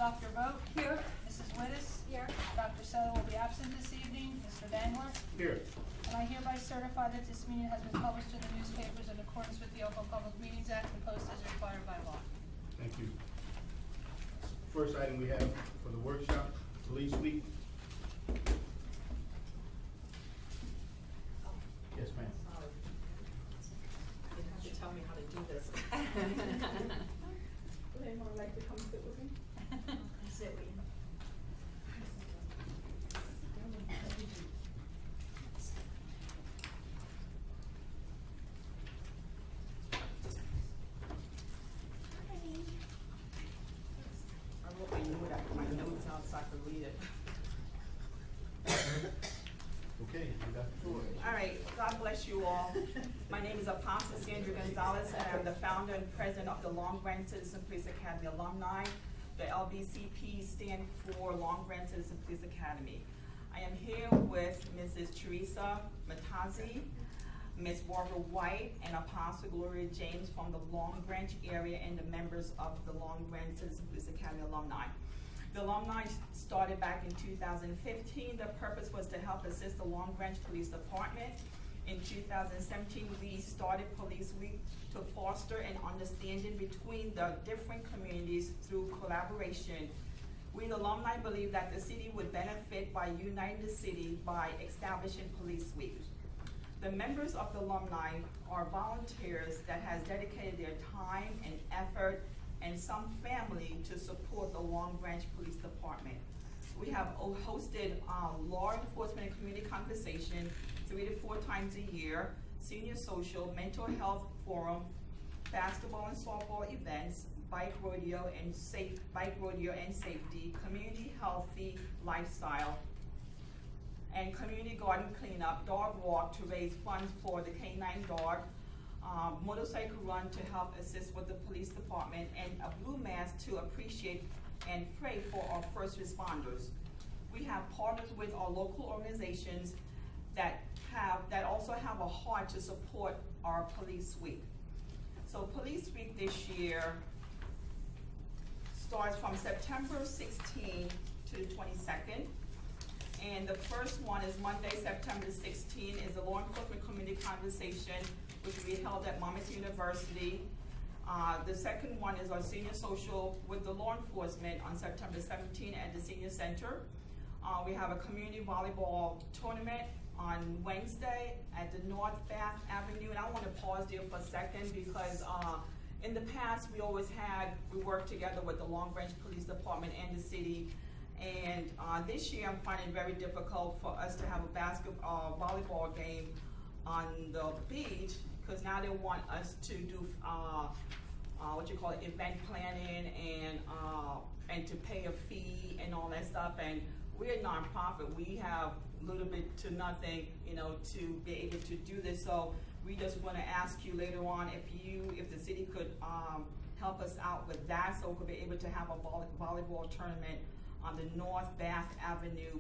adopt your vote. Here. Mrs. Wittes? Here. Dr. Sella will be absent this evening. Mr. Dangler? Here. And I hereby certify that this meeting has been published in the newspapers in accordance with the Oklahoma Public Meetings Act and posted as required by law. Thank you. First item we have for the workshop, Police Week. Yes, ma'am. Sorry. You have to tell me how to do this. Would anyone like to come sit with me? Sit with me. I hope I knew that my notes out so I could read it. Okay, you got the floor. All right, God bless you all. My name is Apostle Sandra Gonzalez, and I'm the founder and president of the Long Branch Citizen Police Academy alumni. The LBCP stand for Long Branch Citizen Police Academy. I am here with Mrs. Teresa Matazzi, Ms. Barbara White, and Apostle Gloria James from the Long Branch area and the members of the Long Branch Citizen Police Academy alumni. The alumni started back in 2015. The purpose was to help assist the Long Branch Police Department. In 2017, we started Police Week to foster an understanding between the different communities through collaboration. We, the alumni, believe that the city would benefit by uniting the city by establishing Police Week. The members of the alumni are volunteers that has dedicated their time and effort and some family to support the Long Branch Police Department. We have hosted law enforcement and community conversation 3 to 4 times a year, senior social, mental health forum, basketball and softball events, bike rodeo and safety, community healthy lifestyle, and community garden cleanup, dog walk to raise funds for the K-9 dog, motorcycle run to help assist with the police department, and a blue mass to appreciate and pray for our first responders. We have partners with our local organizations that also have a heart to support our Police Week. So Police Week this year starts from September 16th to the 22nd. And the first one is Monday, September 16th, is the Law Enforcement Community Conversation, which we held at Monmouth University. The second one is our senior social with the law enforcement on September 17th at the Senior Center. We have a community volleyball tournament on Wednesday at the North Bath Avenue. And I want to pause there for a second because in the past we worked together with the Long Branch Police Department and the city. And this year I'm finding it very difficult for us to have a volleyball game on the beach because now they want us to do event planning and to pay a fee and all that stuff. And we're a nonprofit. We have little bit to nothing, to be able to do this. So we just want to ask you later on if the city could help us out with that, so we could be able to have a volleyball tournament on the North Bath Avenue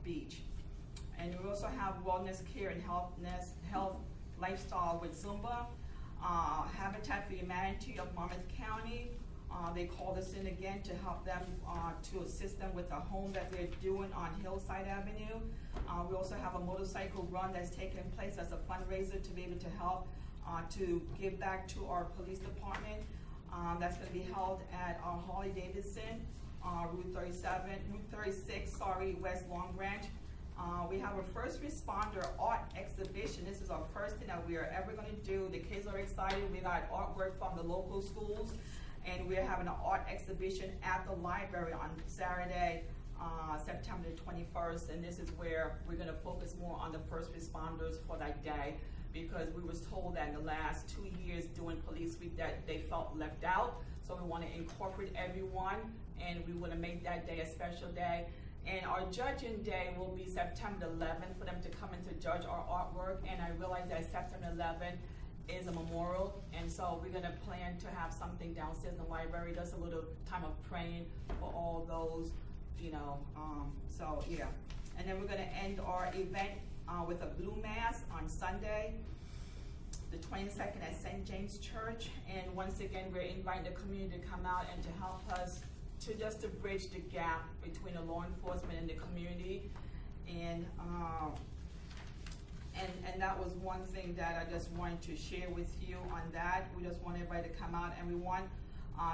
beach. And we also have wellness care and health lifestyle with Zumba, Habitat for Humanity of Monmouth County. They called us in again to help them, to assist them with a home that they're doing on Hillside Avenue. We also have a motorcycle run that's taking place as a fundraiser to be able to help to give back to our police department. That's going to be held at Harley-Davidson, Route 36, West Long Branch. We have a first responder art exhibition. This is our first thing that we are ever going to do. The kids are excited. We got artwork from the local schools, and we're having an art exhibition at the library on Saturday, September 21st, and this is where we're going to focus more on the first responders for that day, because we was told that in the last 2 years doing Police Week that they felt left out. So we want to incorporate everyone, and we want to make that day a special day. And our judging day will be September 11th for them to come in to judge our artwork. And I realize that September 11th is a memorial, and so we're going to plan to have something downstairs in the library, just a little time of praying for all those, so yeah. And then we're going to end our event with a blue mass on Sunday, the 22nd at St. James Church. And once again, we're inviting the community to come out and to help us to bridge the gap between the law enforcement and the community. And that was one thing that I just wanted to share with you on that. We just want everybody to come out, and we want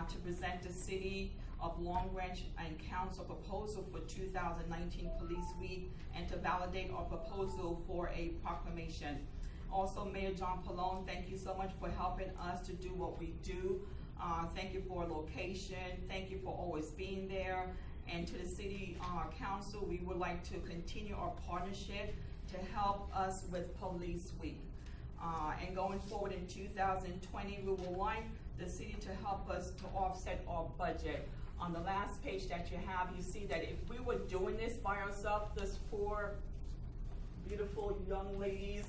to present the City of Long Branch and Council proposal for 2019 Police Week, and to validate our proposal for a proclamation. Also, Mayor John Pallone, thank you so much for helping us to do what we do. Thank you for location. Thank you for always being there. And to the City Council, we would like to continue our partnership to help us with Police Week. And going forward in 2020, we would like the city to help us to offset our budget. On the last page that you have, you see that if we were doing this by ourselves, this 4 beautiful young ladies,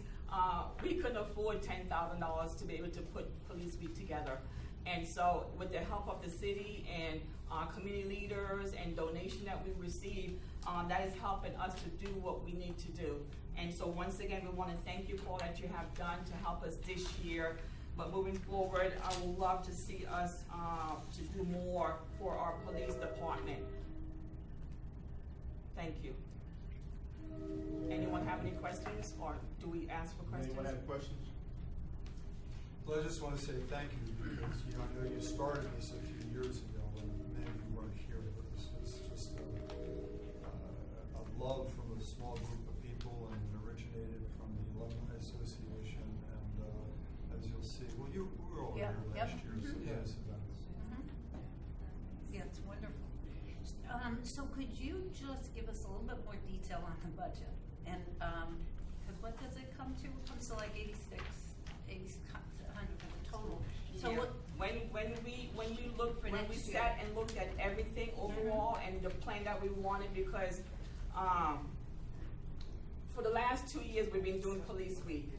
we couldn't afford $10,000 to be able to put Police Week together. And so with the help of the city and community leaders and donation that we receive, that is helping us to do what we need to do. And so once again, we want to thank you for all that you have done to help us this year. But moving forward, I would love to see us to do more for our police department. Thank you. Anyone have any questions, or do we ask for questions? Anyone have questions? Well, I just want to say thank you, because I know you started this a few years ago and many of you weren't here, but this is just a love from a small group of people, and it originated from the Alumni Association, and as you'll see, well, we were all here last year, so nice events. Yeah, it's wonderful. So could you just give us a little bit more detail on the budget? And, because what does it come to? It comes to like 8,600 total. So Yeah. what, When we next year. sat and looked at everything overall and the plan that we wanted, because for the last 2 years we've been doing Police Week,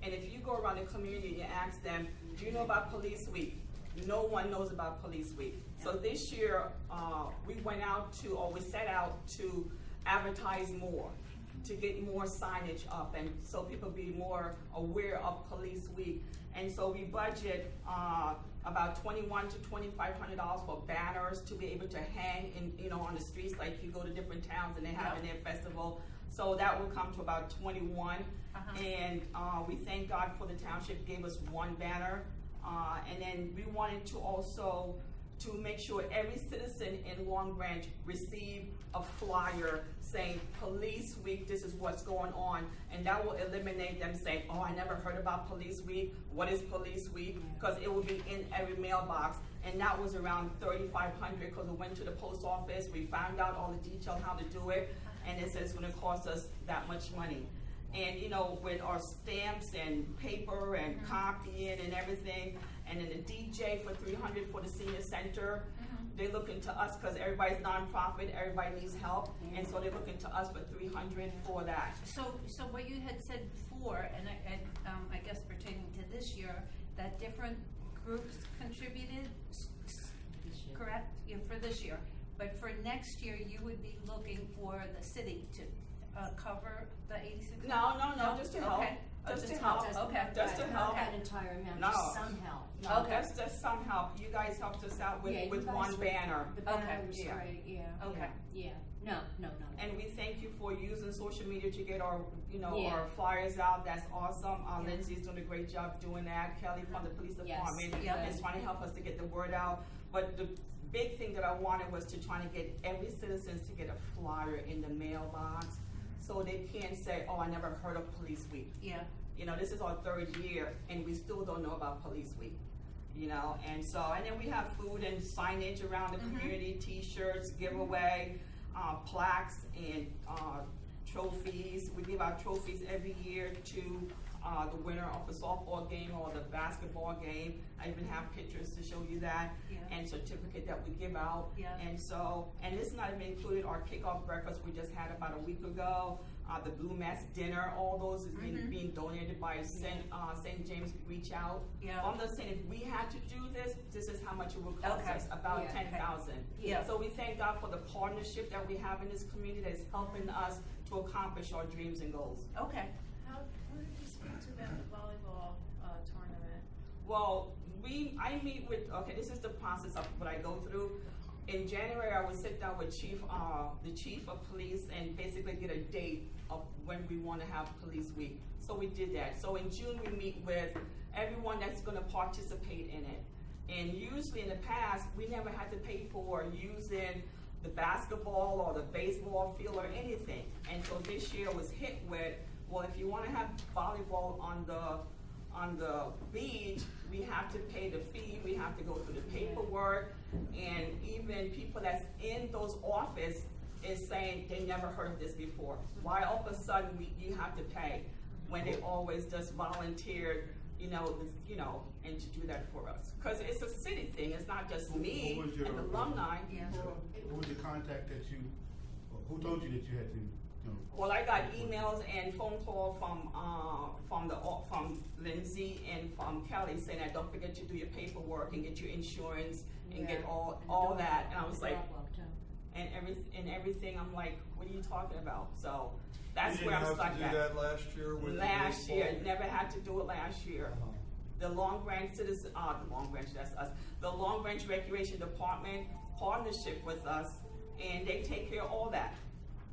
and if you go around the community and you ask them, do you know about Police Week? No one knows about Police Week. So this year we set out to advertise more, to get more signage up, and so people be more aware of Police Week. And so we budget about $2,100 to $2,500 for banners to be able to hang in, on the streets, like you go to different towns and they have in their festival. So that will come to about 21. And we thank God for the township gave us 1 banner. And then we wanted to also to make sure every citizen in Long Branch receive a flyer saying Police Week, this is what's going on, and that will eliminate them saying, oh, I never heard about Police Week, what is Police Week? Because it will be in every mailbox. And that was around 3,500, because we went to the post office, we found out all the details how to do it, and it says it's gonna cost us that much money. And with our stamps and paper and copying and everything, and then the DJ for $300 for the senior center, they're looking to us because everybody's nonprofit, everybody needs help, and so they're looking to us for $300 for that. so what you had said before, and I guess pertaining to this year, that different groups contributed, correct? Yeah, for this year. But for next year, you would be looking for the city to cover the 86? No, just to help. Okay. Just to help. Okay. Just to help. Not that entire amount, No. just some help. No, Okay. just some help. You guys helped us out Yeah, you with guys one were- banner. The Okay. banner was Yeah. great, yeah. Okay. Yeah, no. And we thank you for using social media to get our, Yeah. our flyers out. That's awesome. Yeah. Lindsay's doing a great job doing that. Kelly from the police Yes. department Yeah. is trying to help us to get the word out. But the big thing that I wanted was to try to get every citizen to get a flyer in the mailbox, so they can't say, oh, I never heard of Police Week. Yeah. This is our 3rd year, and we still don't know about Police Week. And then we have food and signage around the community, T-shirts, giveaway, plaques, and trophies. We give out trophies every year to the winner of the softball game or the basketball game. I even have pictures to show you that, and certificate that we give out. Yeah. And this is not even included our kickoff breakfast we just had about a week ago. The Blue Mass dinner, all those is being donated by St. James Reach Out. Yeah. I'm just saying, if we had to do this is how much it would cost Okay. us, about Yeah. $10,000. Yeah. So we thank God for the partnership that we have in this community that's helping us to accomplish our dreams and goals. Okay. Who did you speak to about the volleyball tournament? Well, I meet with, this is the process of what I go through. in January, I would sit down with the chief of police and basically get a date of when we want to have police week. So we did that. So in June, we meet with everyone that's going to participate in it. And usually in the past, we never had to pay for using the basketball or the baseball field or anything. And so this year was hit with, well, if you want to have volleyball on the beach, we have to pay the fee, we have to go through the paperwork, and even people that's in those offices is saying they never heard of this before. Why all of a sudden you have to pay when they always just volunteered, and to do that for us? Because it's a city thing, it's not just me Who was your, and alumni. Who was the contact that you, who told you that you had to, Well, I got emails and phone call from Lindsay and from Kelly saying that don't forget to do your paperwork and get your insurance and get all that. And I was like, and everything. I'm like, what are you talking about? So that's where I'm stuck at. You didn't have to do that last year with Last the year, baseball? never had to do it last year. The Long Branch Citizen, the Long Branch, that's us. The Long Branch Recreation Department partnership with us, and they take care of all that.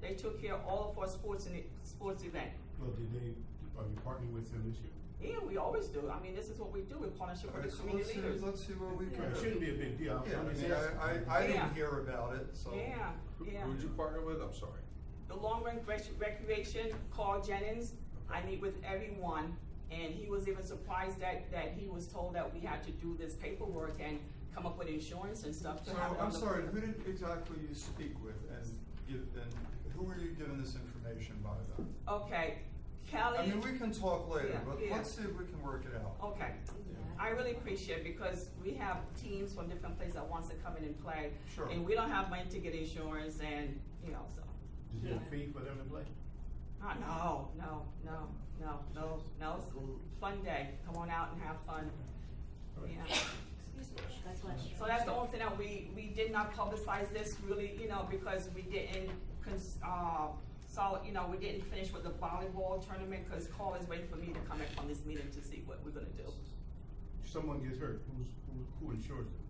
They took care of all of our sports event. well, are you partnering with them this year? Yeah, we always do. I mean, this is what we do. We partnership All with right, the so community leaders. let's see what we can It do. shouldn't be a big deal. Yeah, I'm I just mean, asking. I Yeah. didn't hear about it, so. Yeah. Who'd you partner with? I'm sorry. The Long Range Recreation, Carl Jennings, I meet with everyone, and he was even surprised that he was told that we had to do this paperwork and come up with insurance and stuff to So, have it on I'm the- sorry, who did exactly you speak with, and who were you given this information by then? Okay, Kelly. I mean, we can talk later, Yeah, but yeah. let's see if we can work it out. Okay. I really appreciate it because we have teams from different places that wants to come in and play. Sure. And we don't have money to get insurance and, so. Is there a fee for them to play? No. It's a fun day. Come on out and have fun. Yeah. So that's the only thing that we did not publicize this really, because we didn't, we didn't finish with the volleyball tournament because Carl is waiting for me to come in from this meeting to see what we're gonna do. If someone gets hurt, who insures them?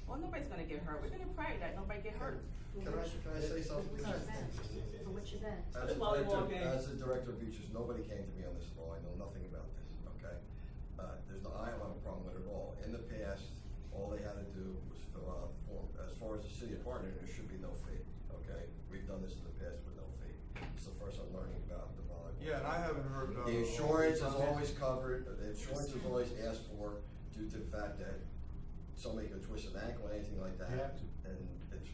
Well, nobody's gonna get hurt. We're gonna pray that nobody get hurt. Can I say something? For which event? As a Volleyball director, game. as a director of beaches, nobody came to me on this at all. I know nothing about this, okay? I don't have a problem with it at all. In the past, all they had to do was fill out a form. As far as the city of partner, there should be no fee, okay? We've done this in the past with no fee. It's the first I'm learning about the volleyball. Yeah, and I haven't heard about The it. insurance is always covered, the insurance is always asked for due to the fact that somebody could twist an ankle or anything like that. You have to. And it's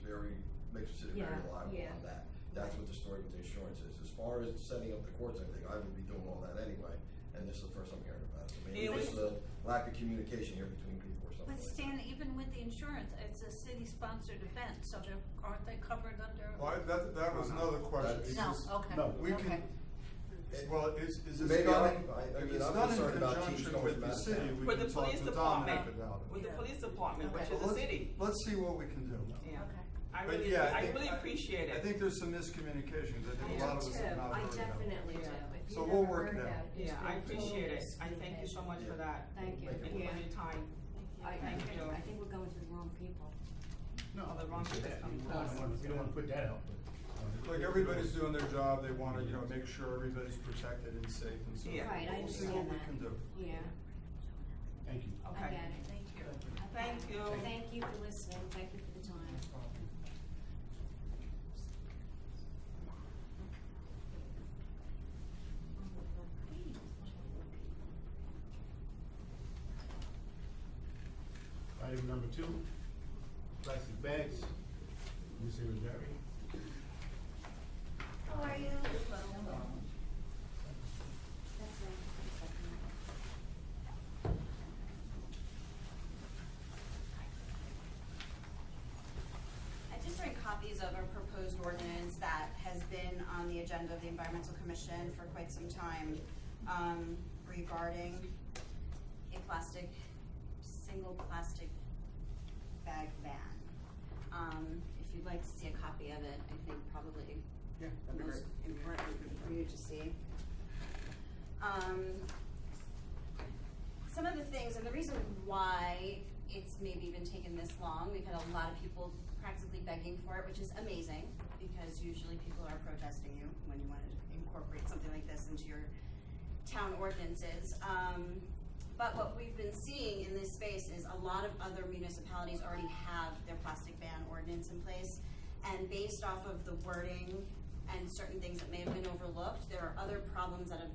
makes the city very Yeah, liable yeah. on that. That's what the story with the insurance is. As far as setting up the courts and everything, I would be doing all that anyway, and this is the first I'm hearing about it. Maybe It it's was- a lack of communication here between people or something But like Stan, that. even with the insurance, it's a city-sponsored event, so aren't they covered under? Well, that was another question. That's- No, because okay. No. We Okay. can, well, is this Maybe done, I if mean, it's I'm done in concerned about teams conjunction going with from the out of city, town. we With can the talk police to Dominic department. about it. With the Yeah. police department, which Okay. is the city. Let's see what we can do. Yeah. Okay. I But really, yeah, I think- really appreciate I it. think there's some miscommunications. I think a lot of us have not I heard about it. definitely do. Yeah. If So you we'll never work heard it out. about it's Yeah, I been appreciate it. totally I thank you so much for that. Thank you. Make it And work. for your time. Thank you. I think we're going to the wrong people. No, Oh, the wrong we people come don't close. wanna put that out, but. Like, everybody's doing their job, they wanna, make sure everybody's protected and safe and so. Yeah. forth. Right, I We'll see understand what we that. can do. Yeah, Thank you. I Okay. get it. Thank you. Thank you. Thank you for listening. Thank you for the time. Item number 2, plastic bags. Ms. Irizarry. How are you? I just read copies of a proposed ordinance that has been on the agenda of the Environmental Commission for quite some time, regarding a single plastic bag ban. If you'd like to see a copy of it, I think probably Yeah, the most important for you to see. Some of the things, and the reason why it's maybe been taking this long, we've had a lot of people practically begging for it, which is amazing, because usually people are protesting you when you want to incorporate something like this into your town ordinances. But what we've been seeing in this space is a lot of other municipalities already have their plastic ban ordinance in place, and based off of the wording and certain things that may have been overlooked, there are other problems that have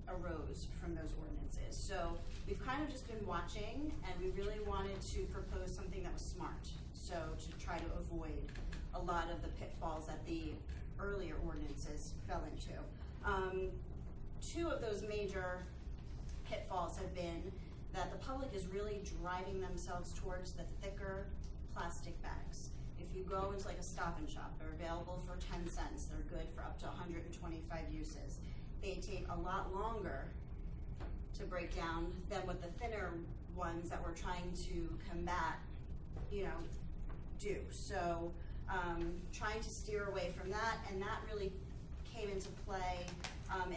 arose from those ordinances. So we've kind of just been watching, and we really wanted to propose something that was smart, so to try to avoid a lot of the pitfalls that the earlier ordinances fell into. Two of those major pitfalls have been that the public is really driving themselves towards the thicker plastic bags. If you go into like a Stop and Shop, they're available for 10 cents. They're good for up to 125 uses. They take a lot longer to break down than what the thinner ones that we're trying to combat, do. So trying to steer away from that, and that really came into play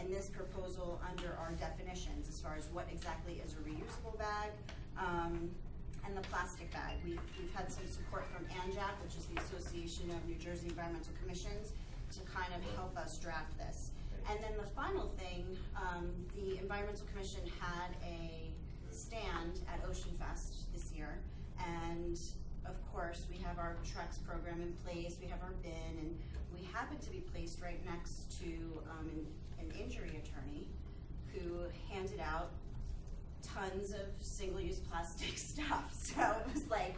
in this proposal under our definitions as far as what exactly is a reusable bag and the plastic bag. We've had some support from ANJAC, which is the Association of New Jersey Environmental Commissions, to kind of help us draft this. And then the final thing, the Environmental Commission had a stand at Ocean Fest this year, and of course we have our Trex program in place, we have our bin, and we happen to be placed right next to an injury attorney who handed out tons of single-use plastic stuff. So it was like,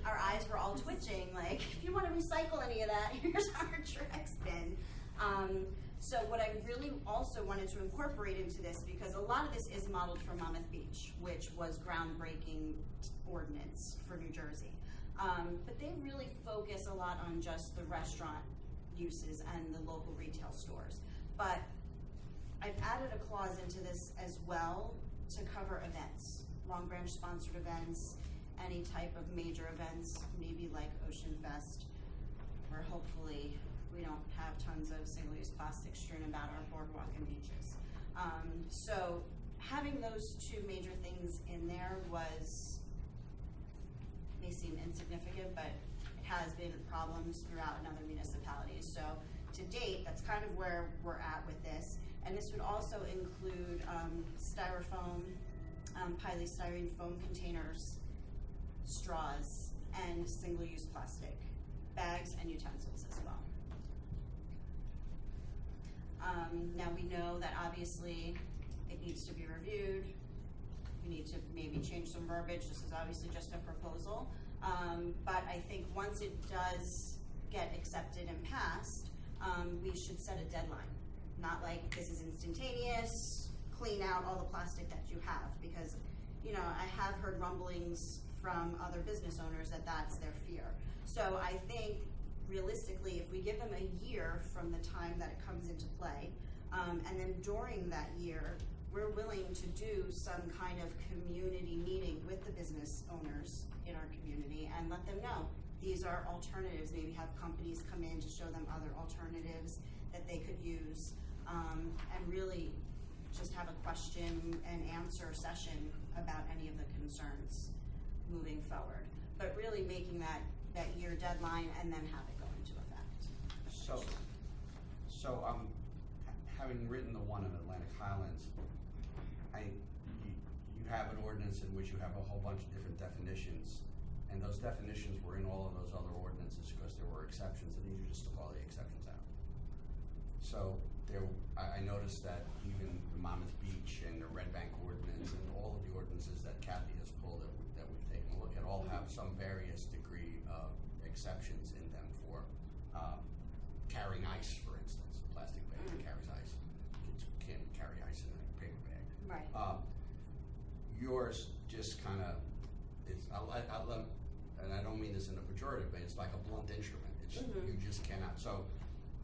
our eyes were all twitching, like, if you want to recycle any of that, here's our Trex bin. So what I really also wanted to incorporate into this, because a lot of this is modeled from Monmouth Beach, which was groundbreaking ordinance for New Jersey. But they really focus a lot on just the restaurant uses and the local retail stores. But I've added a clause into this as well to cover events, Long Branch sponsored events, any type of major events, maybe like Ocean Fest, where hopefully we don't have tons of single-use plastic strewn about our boardwalk and beaches. So having those two major things in there may seem insignificant, but it has been problems throughout in other municipalities. So to date, that's kind of where we're at with this. And this would also include styrofoam, polystyrene foam containers, straws, and single-use plastic bags and utensils as well. Now we know that obviously it needs to be reviewed. We need to maybe change some verbiage. This is obviously just a proposal. But I think once it does get accepted and passed, we should set a deadline. Not like this is instantaneous, clean out all the plastic that you have, because I have heard rumblings from other business owners that that's their fear. So I think realistically, if we give them a year from the time that it comes into play, and then during that year, we're willing to do some kind of community meeting with the business owners in our community and let them know these are alternatives. Maybe have companies come in to show them other alternatives that they could use, and really just have a question and answer session about any of the concerns moving forward. But really making that year deadline and then have it go into effect. So having written the one in Atlantic Highlands, you have an ordinance in which you have a whole bunch of different definitions, and those definitions were in all of those other ordinances because there were exceptions, and you just took all the exceptions out. So I noticed that even the Monmouth Beach and the Red Bank ordinance and all of the ordinances that Kathy has pulled that we've taken a look at all have some various degree of exceptions in them for carrying ice, for instance. A plastic bag that carries ice. Kids can't carry ice in a paper bag. Right. Yours just kind of is, and I don't mean this in a pejorative, but it's like a blunt instrument. It's you just cannot. So,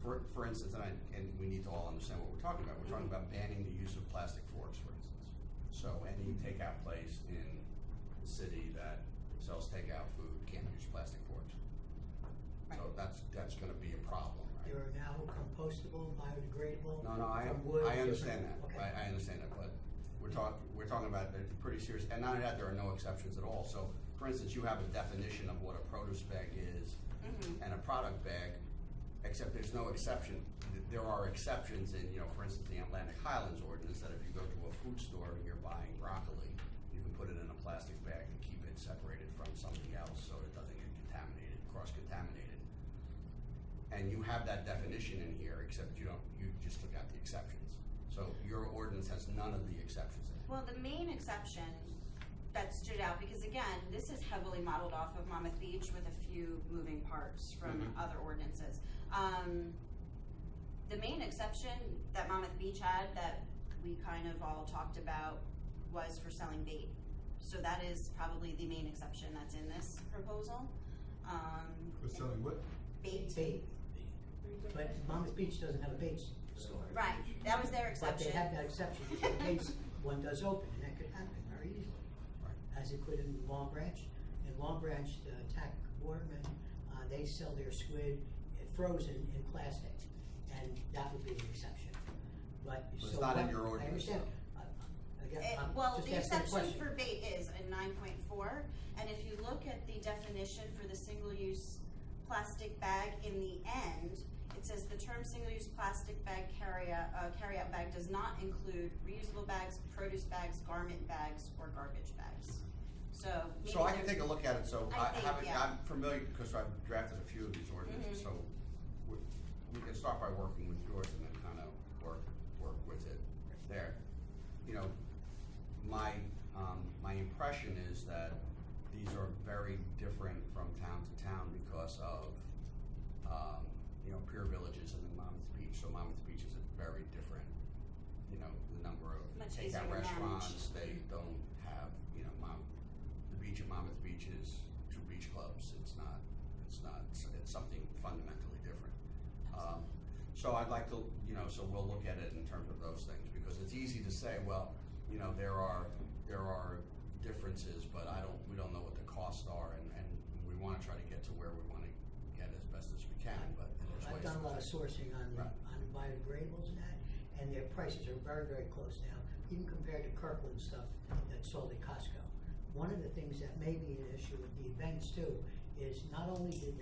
for instance, and we need to all understand what we're talking about. We're talking about banning the use of plastic forks, for instance. So any takeout place in the city that sells takeout food can't use plastic forks. Right. So that's going to be a problem. Right? They are now compostable, biodegradable. No, I understand that. Okay. I understand that, but we're talking about it's pretty serious. And not only that, there are no exceptions at all. So for instance, you have a definition of what a produce bag is and a product bag, except there's no exception. There are exceptions in, for instance, the Atlantic Highlands ordinance, that if you go to a food store and you're buying broccoli, you can put it in a plastic bag and keep it separated from something else so it doesn't get contaminated, cross-contaminated. And you have that definition in here, except you just took out the exceptions. So your ordinance has none of the exceptions in it. Well, the main exception that stood out, because again, this is heavily modeled off of Monmouth Beach with a few moving parts from other ordinances. The main exception that Monmouth Beach had that we kind of all talked about was for selling bait. So that is probably the main exception that's in this proposal. For selling what? Bait. Bait. But Monmouth Beach doesn't have a bait store. Right, that was their But exception. they have that exception just in case one does open, and that could happen very easily. As it could in Long Branch. In Long Branch, the TAC watermen, they sell their squid frozen in plastic, and that would be an exception. But It's so not in what- your ordinance, I understand. Again, I'm Well, just the asking a exception question. for bait is in 9.4, and if you look at the definition for the single-use plastic bag in the end, it says the term single-use plastic bag carry-out bag does not include reusable bags, produce bags, garment bags, or garbage bags. So maybe So I can there's- take a look at it, so I think, yeah. I'm familiar, because I've drafted a few of these ordinances, so we can start by working with yours and then kind of work with it there. My impression is that these are very different from town to town because of, Pier Villages and then Monmouth Beach. So Monmouth Beach is a very different, the number of Much easier takeout to restaurants. manage. They don't have, the beach at Monmouth Beach is 2 beach clubs. It's something fundamentally different. So I'd like to, so we'll look at it in terms of those things, because it's easy to say, well, there are differences, but we don't know what the costs are, and we want to try to get to where we want to get as best as we can, but there's I've ways done a lot of to- sourcing on biodegradables and that, and their prices are very, very close now, even compared to Kirkland stuff that's sold at Costco. One of the things that may be an issue with the events too is not only did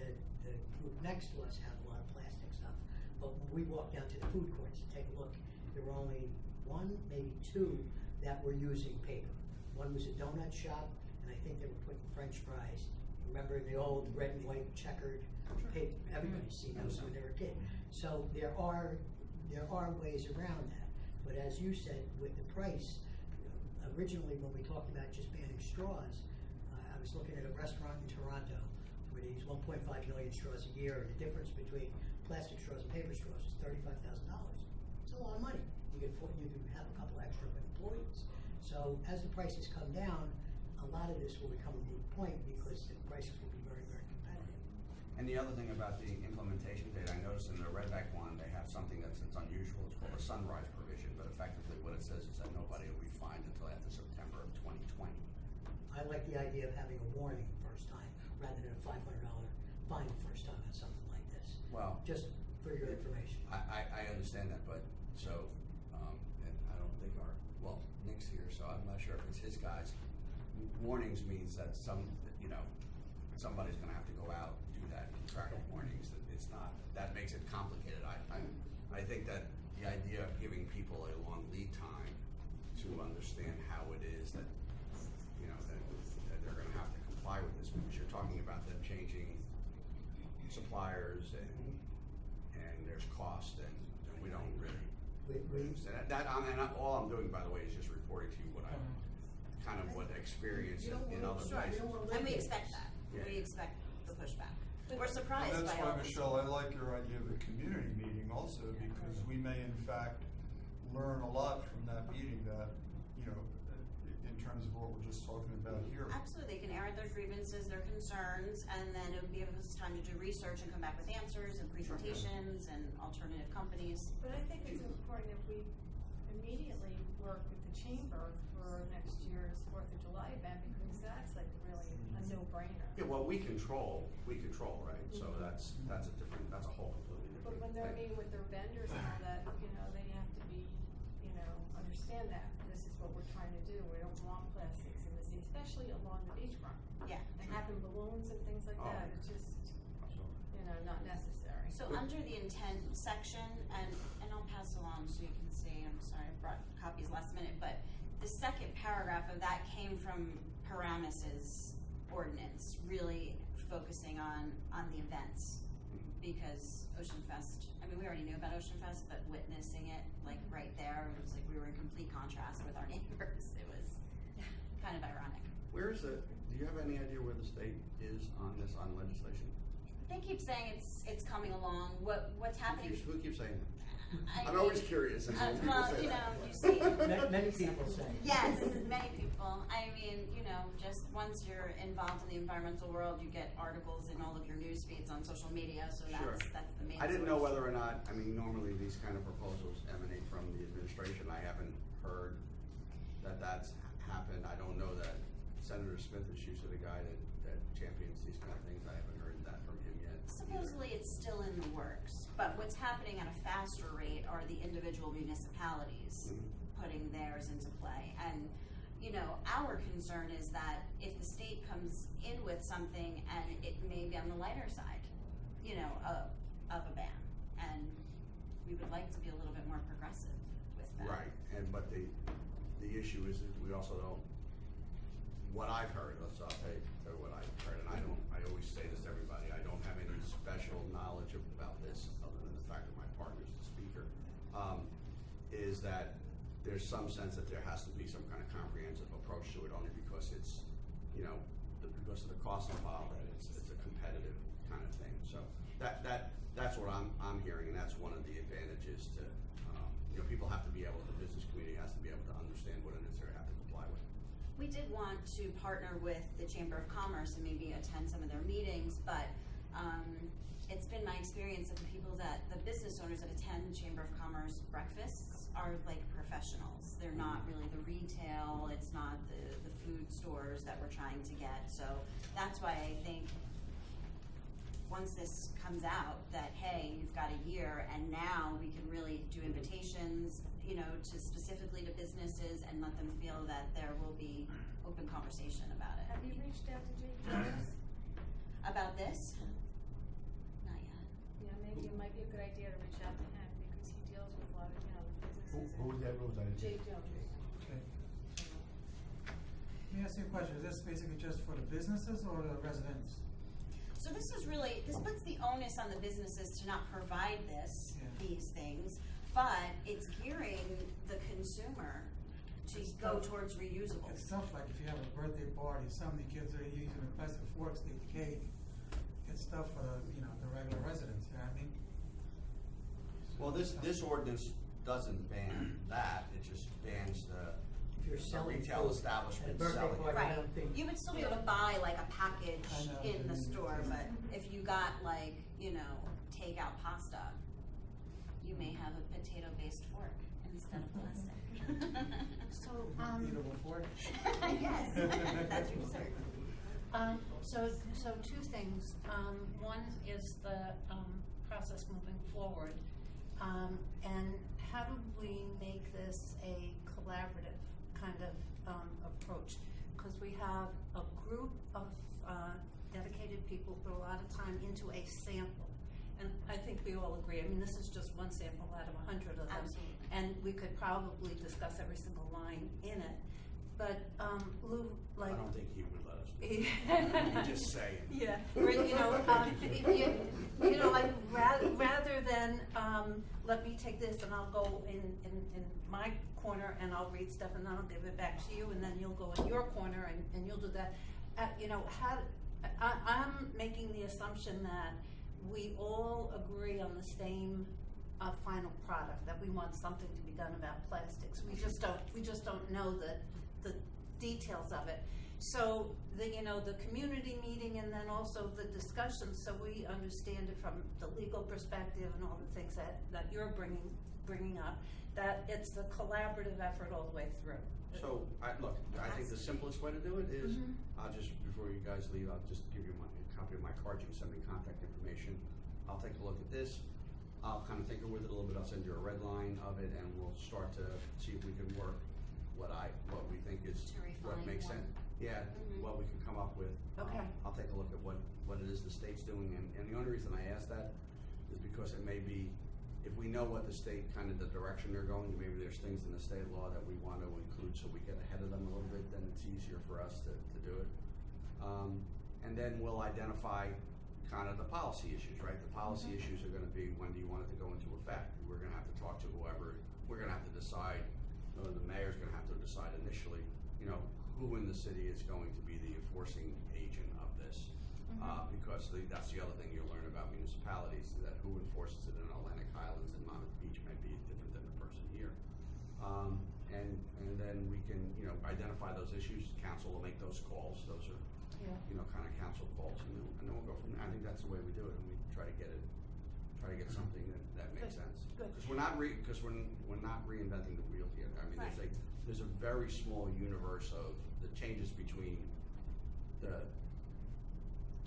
the group next to us have a lot of plastic stuff, but when we walked down to the food courts to take a look, there were only 1, maybe 2 that were using paper. One was a donut shop, and I think they were putting French fries. Remember the old red and white checkered paper? Everybody's seen those when they were a kid. So there are ways around that. But as you said, with the price, originally when we talked about just banning straws, I was looking at a restaurant in Toronto where they use 1.5 million straws a year, and the difference between plastic straws and paper straws is $35,000. It's a lot of money. You can have a couple extra employees. So as the prices come down, a lot of this will become a moot point because the prices will be very, very competitive. And the other thing about the implementation date, I noticed in the Redback one, they have something that's unusual. It's called a sunrise provision, but effectively what it says is that nobody will be fined until after September of 2020. I like the idea of having a warning the first time rather than a $500 fine the first time on something like this. Well, just for your information. I understand that, but so, and I don't think Nick's here, so I'm not sure if it's his guys. Warnings means that somebody's gonna have to go out and do that, contractual warnings. It's not, that makes it complicated. I think that the idea of giving people a long lead time to understand how it is that, that they're gonna have to comply with this, because you're talking about them changing suppliers and there's cost, and we don't really. All I'm doing, by the way, is just reporting to you what I kind of what experience in other places. And we expect that. Yeah. We expect the pushback. We're surprised And that's by all why, this. Michelle, I like your idea of a community meeting also, because we may in fact learn a lot from that meeting that, in terms of what we're just talking about here. Absolutely, they can air out their grievances, their concerns, and then it would give us time to do research and come back with answers and presentations and alternative companies. But I think it's important if we immediately work with the chamber for next year's 4th of July event, because that's like really a no-brainer. Yeah, well, we control, right? So that's a whole completely different But when they're thing. meeting with their vendors and all that, they have to be, understand that this is what we're trying to do. We don't want plastics in the sea, especially along the beachfront. Yeah, having balloons and things like that, it's just, not necessary. So under the intent section, and I'll pass along so you can see, I'm sorry, I brought copies last minute, but the second paragraph of that came from Paramis's ordinance, really focusing on the events. Because Ocean Fest, I mean, we already knew about Ocean Fest, but witnessing it like right there, it was like we were in complete contrast with our neighbors. It was kind of ironic. Where is it? Do you have any idea where the state is on this, on legislation? They keep saying it's coming along. What's happening? Who keeps saying that? I'm mean, always curious. And when people well, say you that. know, you see. Many people say. Yes, many people. I mean, just once you're involved in the environmental world, you get articles in all of your news feeds on social media. So that's the main. I didn't know source. whether or not, I mean, normally these kind of proposals emanate from the administration. I haven't heard that that's happened. I don't know that Senator Smith is usually the guy that champions these kind of things. I haven't heard that from him yet. Supposedly it's still in the works, but what's happening at a faster rate are the individual municipalities putting theirs into play. And our concern is that if the state comes in with something and it may be on the lighter side, of a ban, and we would like to be a little bit more progressive with that. Right, but the issue is that we also don't, what I've heard, I'll tell you what I've heard, and I always say this to everybody, I don't have any special knowledge about this other than the fact that my partner's the speaker, is that there's some sense that there has to be some kind of comprehensive approach to it, only because it's, because of the cost involved, that it's a competitive kind of thing. So that's what I'm hearing, and that's one of the advantages to, people have to be able, the business community has to be able to understand what it is they have to comply with. We did want to partner with the Chamber of Commerce and maybe attend some of their meetings, but it's been my experience that the business owners that attend Chamber of Commerce breakfasts are like professionals. They're not really the retail, it's not the food stores that we're trying to get. So that's why I think once this comes out that, hey, you've got a year and now we can really do invitations, to specifically to businesses and let them feel that there will be open conversation about it. Have you reached out to Jake Jones? About this? Not yet. Yeah, maybe it might be a good idea to reach out to him because he deals with a lot of, businesses. Who was that, Rose? Jake Jones. Okay. Let me ask you a question. Is this basically just for the businesses or the residents? So this puts the onus on the businesses to not provide these things, but it's gearing the consumer to go towards reusable. It's stuff like if you have a birthday party, some of the kids are using a plastic forks to eat the cake. It's stuff for the regular residents. You know what I mean? Well, this ordinance doesn't ban that. It just bans the If you're selling retail food establishment at a birthday selling it. party, I Right. don't think. You would still be able to buy like a package I know. in the store, but if you got like, takeout pasta, you may have a potato-based fork instead of plastic. So, Eatable fork. Yes, that's your dessert. So two things. One is the process moving forward, and how do we make this a collaborative kind of approach? Because we have a group of dedicated people who put a lot of time into a sample. And I think we all agree, I mean, this is just one sample out of 100 of them. Absolutely. And we could probably discuss every single line in it. But Lou, I like... don't think he would let us do that. He's just saying. Yeah, like rather than let me take this and I'll go in my corner and I'll read stuff and then I'll give it back to you and then you'll go in your corner and you'll do that. I'm making the assumption that we all agree on the same final product, that we want something to be done about plastics. We just don't know the details of it. So the community meeting and then also the discussion, so we understand it from the legal perspective and all the things that you're bringing up, that it's a collaborative effort all the way through. So I think the simplest way to do it is, I'll just, before you guys leave, I'll just give you a copy of my card. You can send me contact information. I'll take a look at this. I'll kind of tinker with it a little bit. I'll send you a red line of it, and we'll start to see if we can work what we think is To refine what makes one. sense. Yeah, what we can come up with. Okay. I'll take a look at what it is the state's doing, and the only reason I ask that is because it may be, if we know what the state, kind of the direction they're going, maybe there's things in the state law that we want to include so we get ahead of them a little bit, then it's easier for us to do it. And then we'll identify kind of the policy issues, right? The policy issues are gonna be, when do you want it to go into effect? We're gonna have to talk to whoever, we're gonna have to decide, or the mayor's gonna have to decide initially, you know, who in the city is going to be the enforcing agent of this. Because that's the other thing you'll learn about municipalities, is that who enforces it in Atlantic Highlands and Monmouth Beach may be different than the person here. And then we can, you know, identify those issues. Council will make those calls. Those are, you know, kind of council calls, and then we'll go from there. I think that's the way we do it, and we try to get something that makes sense. Because we're not reinventing the wheel here. I mean, there's a very small universe of the changes between the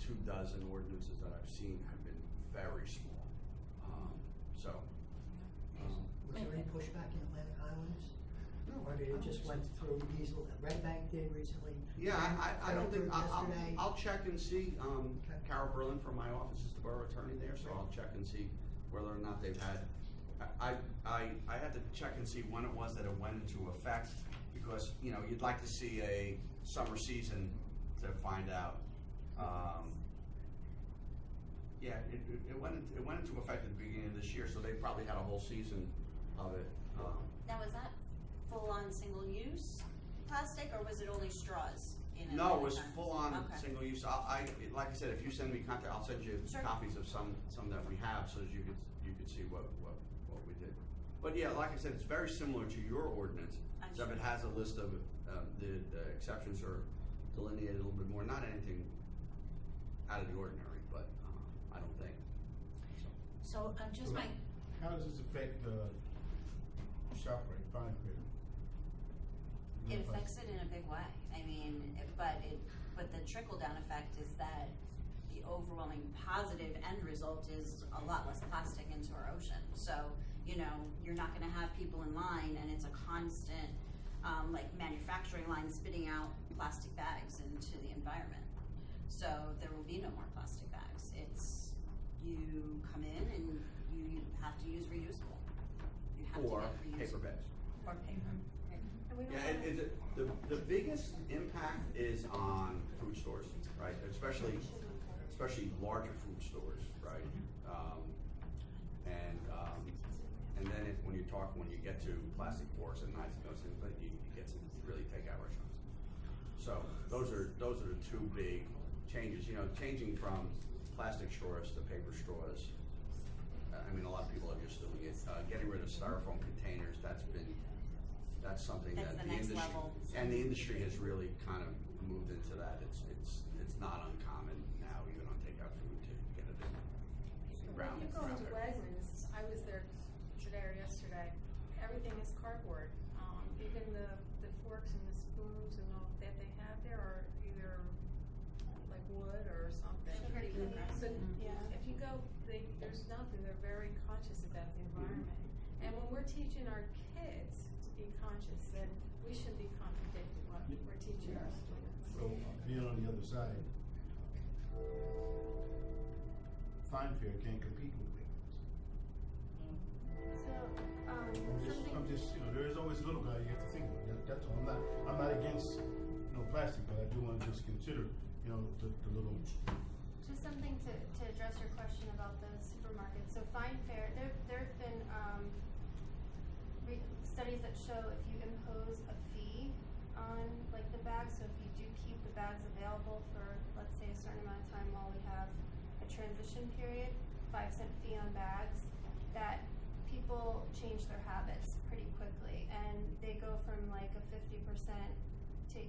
24 ordinances that I've seen have been very small. Was there any pushback in Atlantic Highlands? Or did it just went through Diesel, Red Bank did recently? Yeah, I don't think, Yesterday. I'll check and see. Carol Berlin from my office is the borough attorney there, so I'll check and see whether or not they've had, I had to check and see when it was that it went into effect, because, you know, you'd like to see a summer season to find out. Yeah, it went into effect at the beginning of this year, so they probably had a whole season of it. Now, was that full-on single-use plastic, or was it only straws? No, it was full-on Okay. single use. Like I said, if you send me contact, I'll send you copies of some that we have, so that you could see what we did. But yeah, like I said, it's very similar to your ordinance, except it has a list of the exceptions are delineated a little bit more. Not anything out of the ordinary, but I don't think. So just my. How does this affect the shop rate, fine rate? It affects it in a big way. I mean, but the trickle-down effect is that the overwhelming positive end result is a lot less plastic into our ocean. So, you know, you're not gonna have people in line, and it's a constant, like manufacturing line spitting out plastic bags into the environment. So there will be no more plastic bags. It's, you come in and you have to use reusable. You have Or to get reusable. paper bags. Or paper. Yeah, the biggest impact is on food stores, right? Especially larger food stores, right? And then when you get to plastic forks and knives and those things, but you get to really takeout restaurants. So those are the two big changes. You know, changing from plastic straws to paper straws. I mean, a lot of people are just doing it. Getting rid of styrofoam containers. That's something That's that the next level. And the industry has really kind of moved into that. It's not uncommon now, even on takeout food, to get it in round. When you go into Wegmans, I was there today or yesterday, everything is cardboard. Even the forks and the spoons and all that they have there are either like wood or something. Pretty good, right? So, if you go, there's nothing, they're very conscious about the environment. And when we're teaching our kids to be conscious, then we should be contradicting what we're teaching our students. So being on the other side, Fine Fair can't compete with Wegmans. So, I'm just, you know, there is always a little guy you have to think of. That's all. I'm not against, you know, plastic, but I do want to just consider, you know, the little. Just something to address your question about the supermarket. So Fine Fair, there have been studies that show if you impose a fee on like the bags, so if you do keep the bags available for, let's say, a certain amount of time while we have a transition period, 5-cent fee on bags, that people change their habits pretty quickly, and they go from like a 50%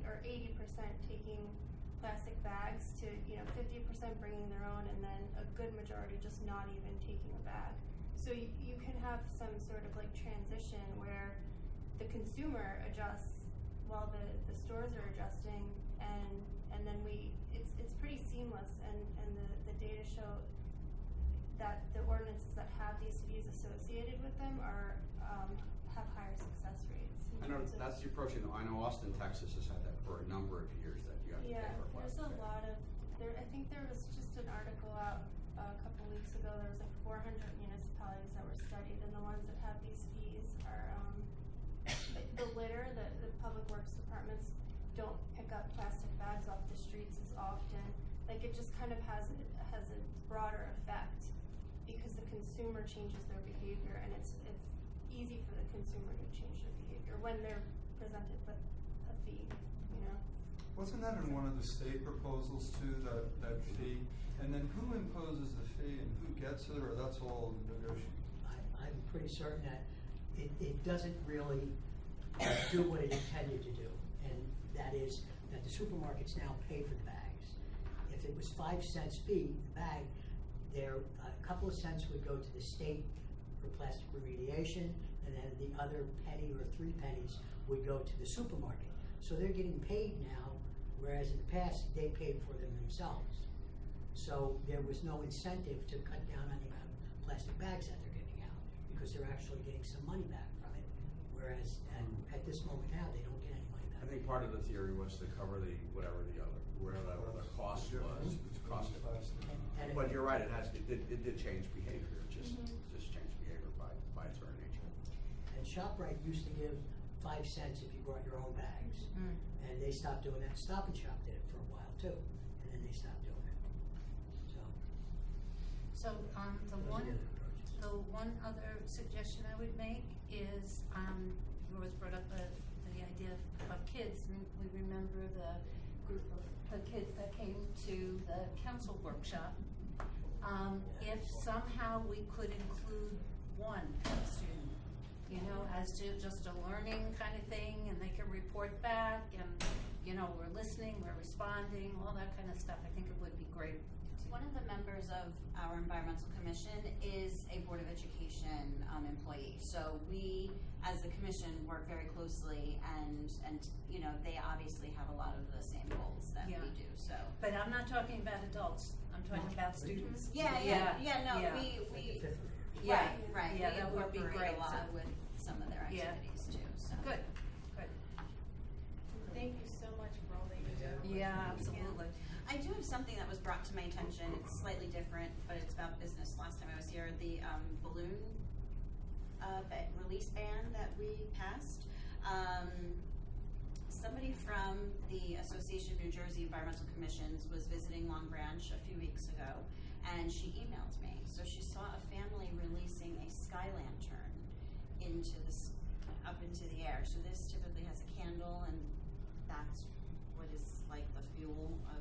or 80% taking plastic bags to, you know, 50% bringing their own, and then a good majority just not even taking a bag. So you can have some sort of like transition where the consumer adjusts while the stores are adjusting, and then it's pretty seamless, and the data show that the ordinances that have these fees associated with them are have higher success rates. I know that's the approach. I know Austin, Texas has had that for a number of years, that you have to pay Yeah, for a there's plastic a bag. lot of, I think there was just an article out a couple weeks ago, there was like 400 municipalities that were studied, and the ones that have these fees are, the litter, the public works departments don't pick up plastic bags off the streets as often. Like, it just kind of has a broader effect, because the consumer changes their behavior, and it's easy for the consumer to change their behavior when they're presented with a fee, you know? Wasn't that in one of the state proposals too, that fee? And then who imposes the fee and who gets it, or that's all negotiated? I'm pretty certain that it doesn't really do what it intended to do, and that is that the supermarkets now pay for the bags. If it was 5 cents fee, the bag, a couple of cents would go to the state for plastic remediation, and then the other penny or 3 pennies would go to the supermarket. So they're getting paid now, whereas in the past, they paid for them themselves. So there was no incentive to cut down on the amount of plastic bags that they're getting out, because they're actually getting some money back from it. Whereas at this moment now, they don't get any money back. I think part of the theory was to cover whatever the cost was. It's cost. And But you're right, it did change behavior. It just changed behavior by its very nature. And ShopRite used to give 5 cents if you brought your own bags, and they stopped doing that. Stop and Shop did it for a while too, and then they stopped doing it. So, Those are the other approaches. the one other suggestion I would make is, it was brought up the idea of kids. We remember the group of the kids that came to the council workshop. If somehow we could include one student, you know, as to just a learning kind of thing, and they can report back, and, you know, we're listening, we're responding, all that kind of stuff, I think it would be great. One of the members of our environmental commission is a Board of Education employee. So we, as the commission, work very closely, and you know, they obviously have a lot of the same goals that we do. So, But I'm not talking about adults, I'm talking about students. we Fifth grade. right. Yeah, we that would be incorporate great. a lot with some of their activities too. So Good. Thank you so much for all that you do. Yeah, absolutely. I do have something that was brought to my attention. It's slightly different, but it's about business. Last time I was here, the balloon release ban that we passed. Somebody from the Association of New Jersey Environmental Commissions was visiting Long Branch a few weeks ago, and she emailed me. So she saw a family releasing a sky lantern up into the air. So this typically has a candle, and that's what is like the fuel of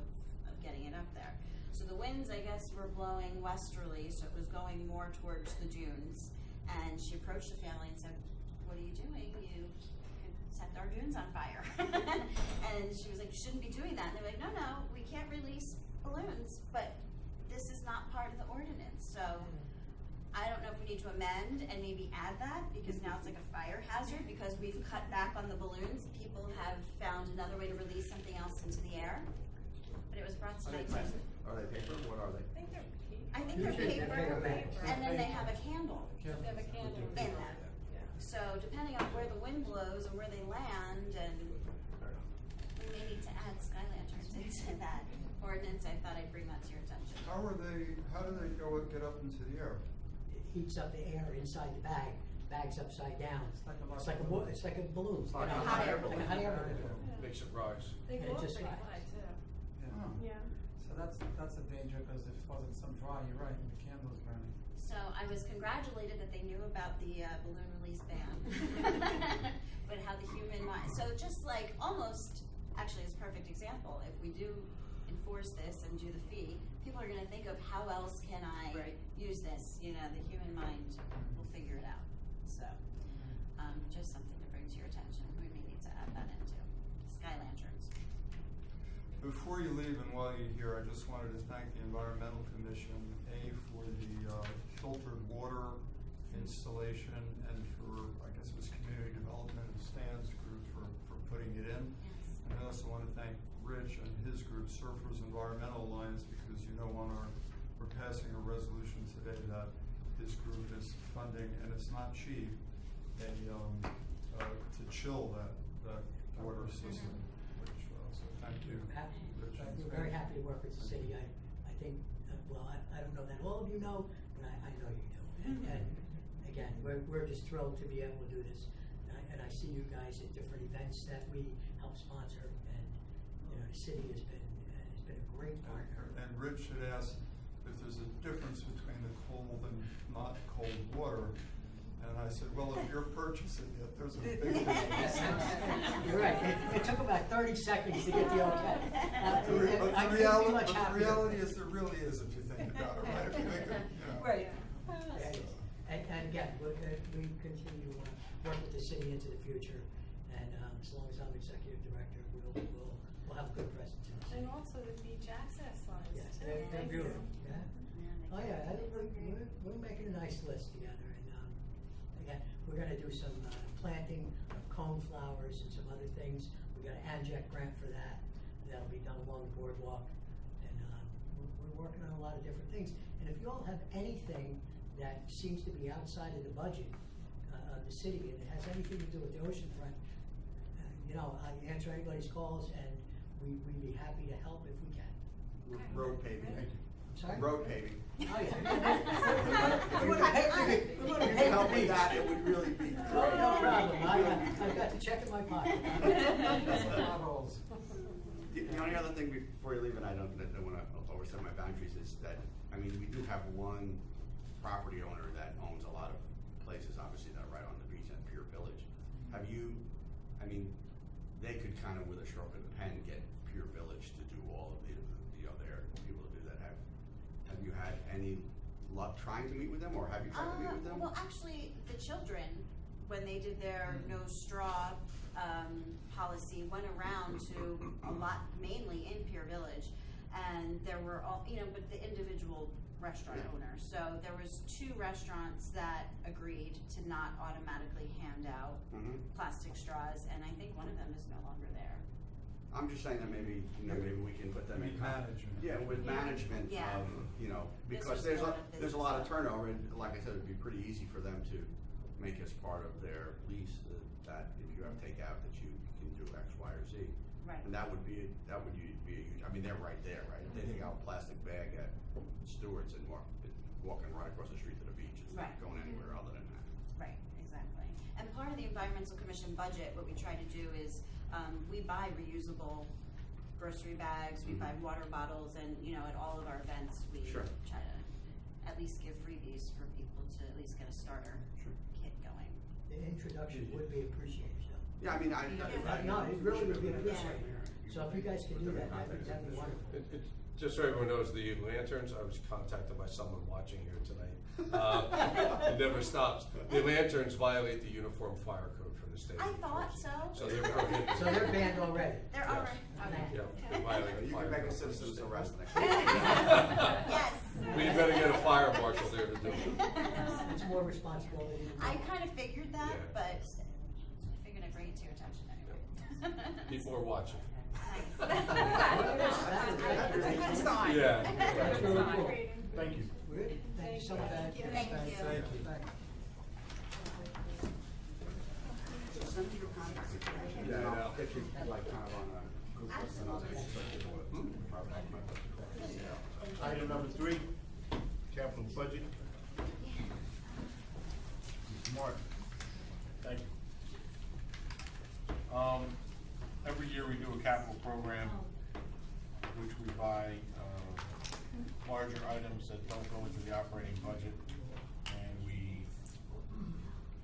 getting it up there. So the winds, I guess, were blowing westerly, so it was going more towards the dunes. And she approached the family and said, "What are you doing? You could set our dunes on fire." And she was like, "You shouldn't be doing that." And they're like, No, we can't release balloons, but this is not part of the ordinance. So I don't know if we need to amend and maybe add that, because now it's like a fire hazard, because we've cut back on the balloons. People have found another way to release something else into the air. But it was brought to my attention. Are they paper? What are they? I think they're Usually they're paper, paper bags. and then they have a candle They have a candle. in them. So depending on where the wind blows and where they land, and we may need to add sky lanterns into that ordinance. I thought I'd bring that to your attention. How do they get up into the air? It heats up the air inside the bag. Bag's upside down. It's like a balloon. It's like you a know, hot air like a balloon. hot air balloon. Big surprise. They And go it up just pretty flies. high too. Yeah. Yeah. So that's a danger, because if it wasn't some dry, you're right, and the candle's burning. So I was congratulated that they knew about the balloon release ban, but how the human mind. So just like almost, actually, it's a perfect example. If we do enforce this and do the fee, people are going to think of how else can I use this. You know, the human mind will figure it out. So just something to bring to your attention. We may need to add that into sky lanterns. Before you leave and while you're here, I just wanted to thank the Environmental Commission, for the filtered water installation, and for, I guess it was community development and Stan's group for putting it in. Yes. And I also want to thank Rich and his group, Surfers Environmental Alliance, because we're passing a resolution today that his group is funding, and it's not cheap, to chill that that water system, which, so thank you. Rich. We're very happy to work with the city. I think, well, I don't know that all of you know, but I know you do. And again, we're just thrilled to be able to do this. And I see you guys at different events that we help sponsor, and the city has been a great partner. And Rich had asked if there's a difference between the cold and not cold water. And I said, well, if you're purchasing it, there's a big difference. You're right. It took about 30 seconds to get the okay. But the reality is there really is, if you think about it, right? If you think of, Right. And again, we continue to want to work with the city into the future. And as long as I'm executive director, we'll have a good presence in the city. And also the beach access lines. Yes, too. they're beautiful. Yeah. Oh yeah, Yeah. we're making a nice list together, and again, we're going to do some planting of cone flowers and some other things. We got an ANJEC grant for that. That'll be done along the boardwalk, and we're working on a lot of different things. And if you all have anything that seems to be outside of the budget of the city, and it has anything to do with the oceanfront, I answer anybody's calls, and we'd be happy to help if we can. Road paving. Thank you. Sorry? Road paving. Oh, yeah. If you can help with that, it would really be great. No problem. I've got the check in my pocket. The only other thing before you leave, and I don't want to overstep my boundaries, is that, we do have one property owner that owns a lot of places, obviously, that are right on the beach at Pier Village. They could kind of, with a stroke of the pen, get Pier Village to do all of their people to do that. Have you had any luck trying to meet with them, or have you tried to meet with them? Well, actually, the children, when they did their no straw policy, went around to a lot, mainly in Pier Village, and there were all, but the individual restaurant owners. So there was 2 restaurants that agreed to not automatically hand out plastic straws, and I think one of them is no longer there. I'm just saying that maybe we can put them in management. Yeah, with management Yeah. of, because This was there's a one lot of of turnover, and like I said, it'd be pretty easy for them to make as part of their lease that if you have takeout that you can do X, Y, or Z. Right. And that would be a huge, they're right there, right? If they take out a plastic bag at Stewart's and walking right across the street to the beach, it's not going anywhere other than that. Right, exactly. And part of the Environmental Commission budget, what we try to do is, we buy reusable grocery bags, we buy water bottles, and, at all of our events, we try to at least give freebies for people to at least get a starter kit going. The introduction would be appreciated, so. Yeah, No, it really would be appreciated. So if you guys can do that, that'd be wonderful. Just so everyone knows, the lanterns, I was contacted by someone watching here tonight. It never stops. The lanterns violate the Uniform Fire Code from the state. I thought so. So they're prohibited. So they're banned already? They're already, okay. Yeah, they violate the You fire can make a code. citizen's arrest next Yes. We better get a fire marshal there to do it. It's more responsibility. I kind of figured that, Yeah. but I figured I'd bring it to your attention anyway. People are watching. Nice. That's a good sign. Yeah. That's really cool. Thank you. Good. Thank you so much. Thank you. Thank you. Send me your contact information, and I'll get you like kind of on a group list, and I'll get you Item number 3, capital budget. Mr. Martin. Thank you. Every year we do a capital program, which we buy larger items that don't go into the operating budget, and we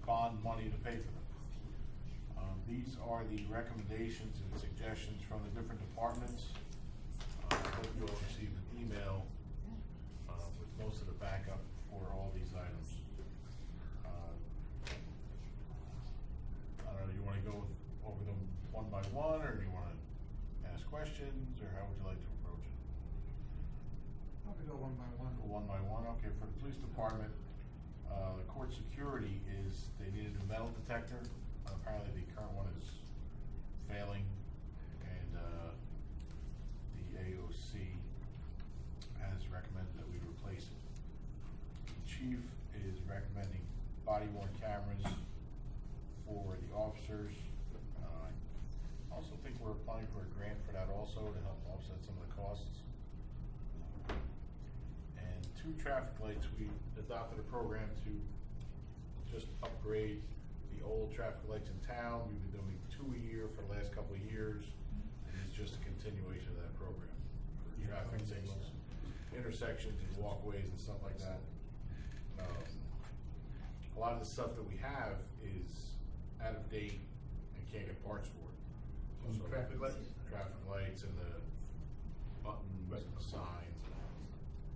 bond money to pay for them. These are the recommendations and suggestions from the different departments. I hope you all received an email with most of the backup for all these items. I don't know, do you want to go over them one by one, or do you want to ask questions, or how would you like to approach it? Probably go one by one. Go one by one, okay. For the police department, the court security they need a new metal detector. Apparently the current one is failing, and the AOC has recommended that we replace it. The chief is recommending body-worn cameras for the officers. we're applying for a grant for that also to help offset some of the costs. And 2 traffic lights, we adopted a program to just upgrade the old traffic lights in town. We've been doing 2 a year for the last couple of years, and it's just a continuation of that program for traffic signals, intersections and walkways and stuff like that. A lot of the stuff that we have is out of date and can't get parts for it. So Traffic lights? Traffic lights and the buttons and the signs,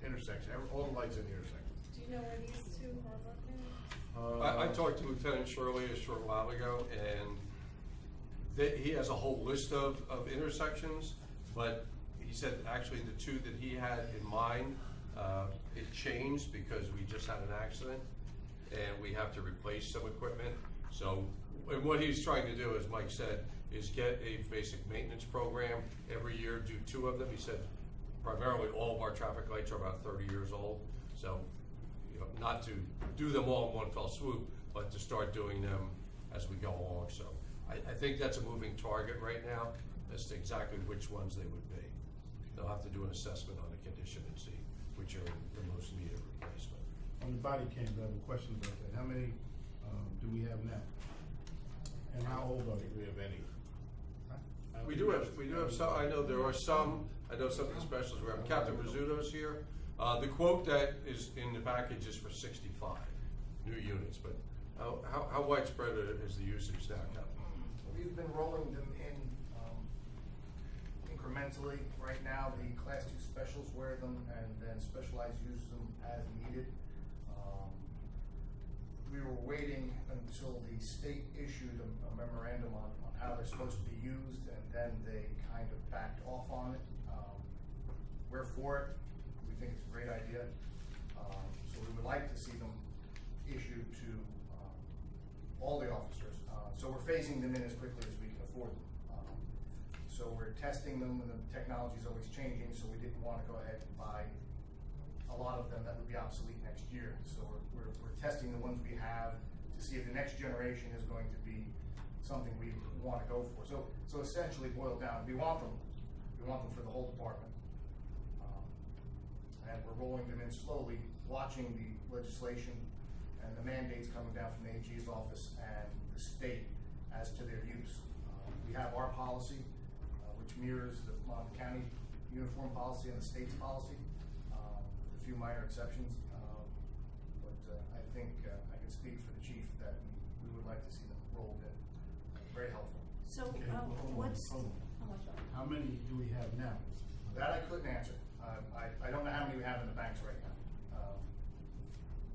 intersection, all the lights in the intersection. Do you know where these 2 are located? I talked to Lieutenant Shirley a short while ago, and he has a whole list of intersections, but he said actually the 2 that he had in mind, it changed because we just had an accident, and we have to replace some equipment. So, and what he's trying to do, as Mike said, is get a basic maintenance program every year, do 2 of them. He said primarily all of our traffic lights are about 30 years old, so not to do them all in one fell swoop, but to start doing them as we go along. So I think that's a moving target right now as to exactly which ones they would be. They'll have to do an assessment on the condition and see which are in the most need of replacement. On the body cams, I have a question about that. How many do we have now? And how old are they? Do we have any? We do have some. I know there are some. I know some of the specialists. We have Captain Rizzuto's here. The quote that is in the package is for 65 new units, but how widespread is the usage now, Captain? We've been rolling them in incrementally. Right now, the Class 2 specials wear them, and then specialized uses them as needed. We were waiting until the state issued a memorandum on how they're supposed to be used, and then they kind of backed off on it. We're for it. We think it's a great idea. So we would like to see them issued to all the officers. So we're phasing them in as quickly as we can afford them. So we're testing them, and the technology is always changing, so we didn't want to go ahead and buy a lot of them that would be obsolete next year. So we're testing the ones we have to see if the next generation is going to be something we want to go for. So essentially boiled down, we want them for the whole department. And we're rolling them in slowly, watching the legislation and the mandates coming down from the AG's office and the state as to their use. We have our policy, which mirrors the Monmouth County uniform policy and the state's policy, with a few minor exceptions. But I think I can speak for the chief that we would like to see them rolled in. Very helpful. So, Okay, hold on, what's, hold on. How many do we have now? That I couldn't answer. I don't know how many we have in the banks right now.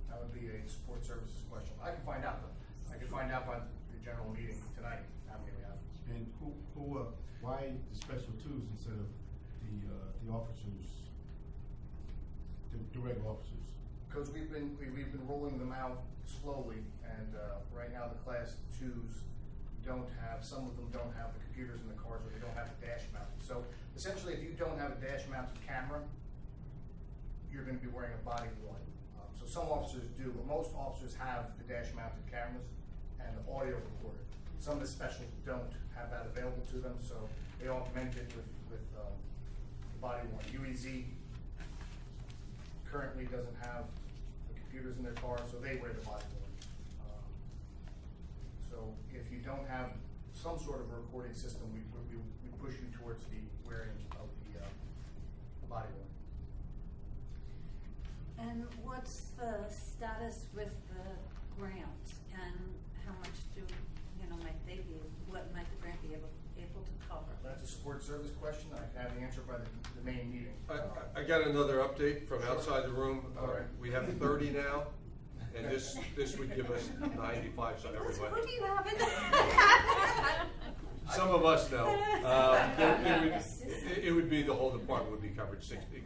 That would be a support services question. I can find out though. I can find out by the general meeting tonight how many we have. And why the special 2s instead of the officers, the regular officers? Because we've been rolling them out slowly, and right now the Class 2s some of them don't have the computers in the cars, or they don't have the dash mounted. So essentially, if you don't have a dash mounted camera, you're going to be wearing a body worn. So some officers do, but most officers have the dash mounted cameras and the audio recorder. Some of the specials don't have that available to them, so they augment it with the body worn. UEZ currently doesn't have the computers in their car, so they wear the body worn. So if you don't have some sort of a recording system, we push you towards the wearing of the body worn. and what's the status with the grants, and how much might the grant be able to cover? That's a support service question. I can have the answer by the main meeting. I got another update from outside the room. All right. We have 30 now, and this would give us 95, so everybody. Who do you have in there? Some of us know. It would be the whole department would be covered.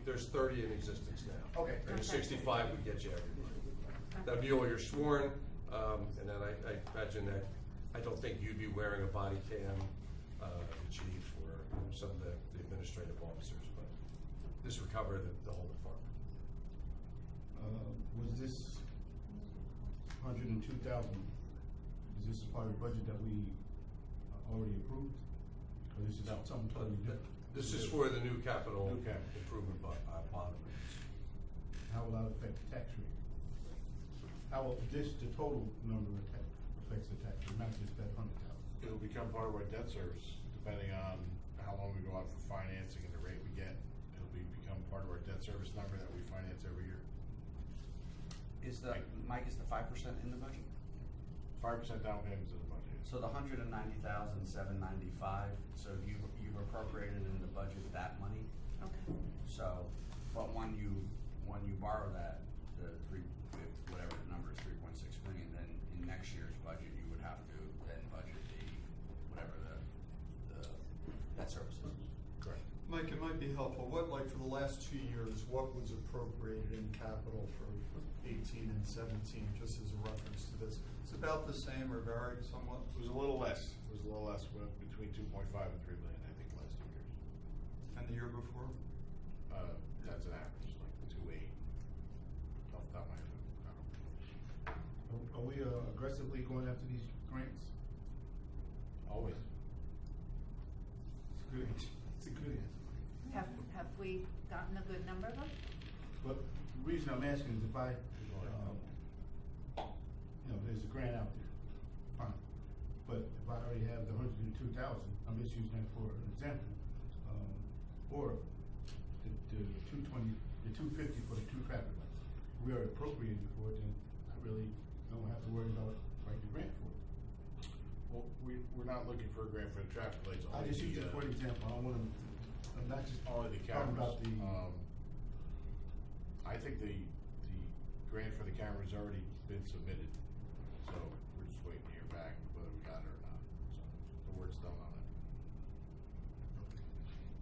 There's 30 in existence now. Okay. And 65 would get you everybody. That'd be all your sworn, and then I imagine that I don't think you'd be wearing a body cam, the chief, or some of the administrative officers, but this would cover the whole department. Was this 102,000? Is this a part of the budget that we already approved? Or this is No. something totally different? This is for the new capital New capital. improvement bond. How will that affect the tax rate? How will the total number affects the tax rate, not just that 100,000? It'll become part of our debt service, depending on how long we go out for financing and the rate we get. It'll become part of our debt service number that we finance every year. Is the, Mike, is the 5% in the budget? 5% down payments in the budget. So the 190,795, so you've appropriated in the budget that money? Okay. So, but when you borrow that, the whatever the number is, 3.6 million, then in next year's budget, you would have to then budget whatever the debt service is. Correct. Mike, it might be helpful, like for the last 2 years, what was appropriated in capital for 18 and 17, just as a reference to this? It's about the same or varied somewhat? It was a little less. It was a little less, between 2.5 and 3 million, I think, last 2 years. And the year before? That's an average, like 2.8. Off the top of my head, I don't know. Are we aggressively going after these grants? Always. It's good. It's a good answer. Have we gotten a good number of them? But the reason I'm asking is if there's a grant out there, fine. But if I already have the 102,000, I'm just using that for an example, or the 220, the 250 for the 2 traffic lights, we are appropriating for it, then I really don't have to worry about writing the grant for it. Well, we're not looking for a grant for the traffic lights. I just use it for an example. I don't want to. I'm not just only the talking cameras. about the. I think the grant for the camera's already been submitted, so we're just waiting to hear back whether we got it or not. So the word's done on it.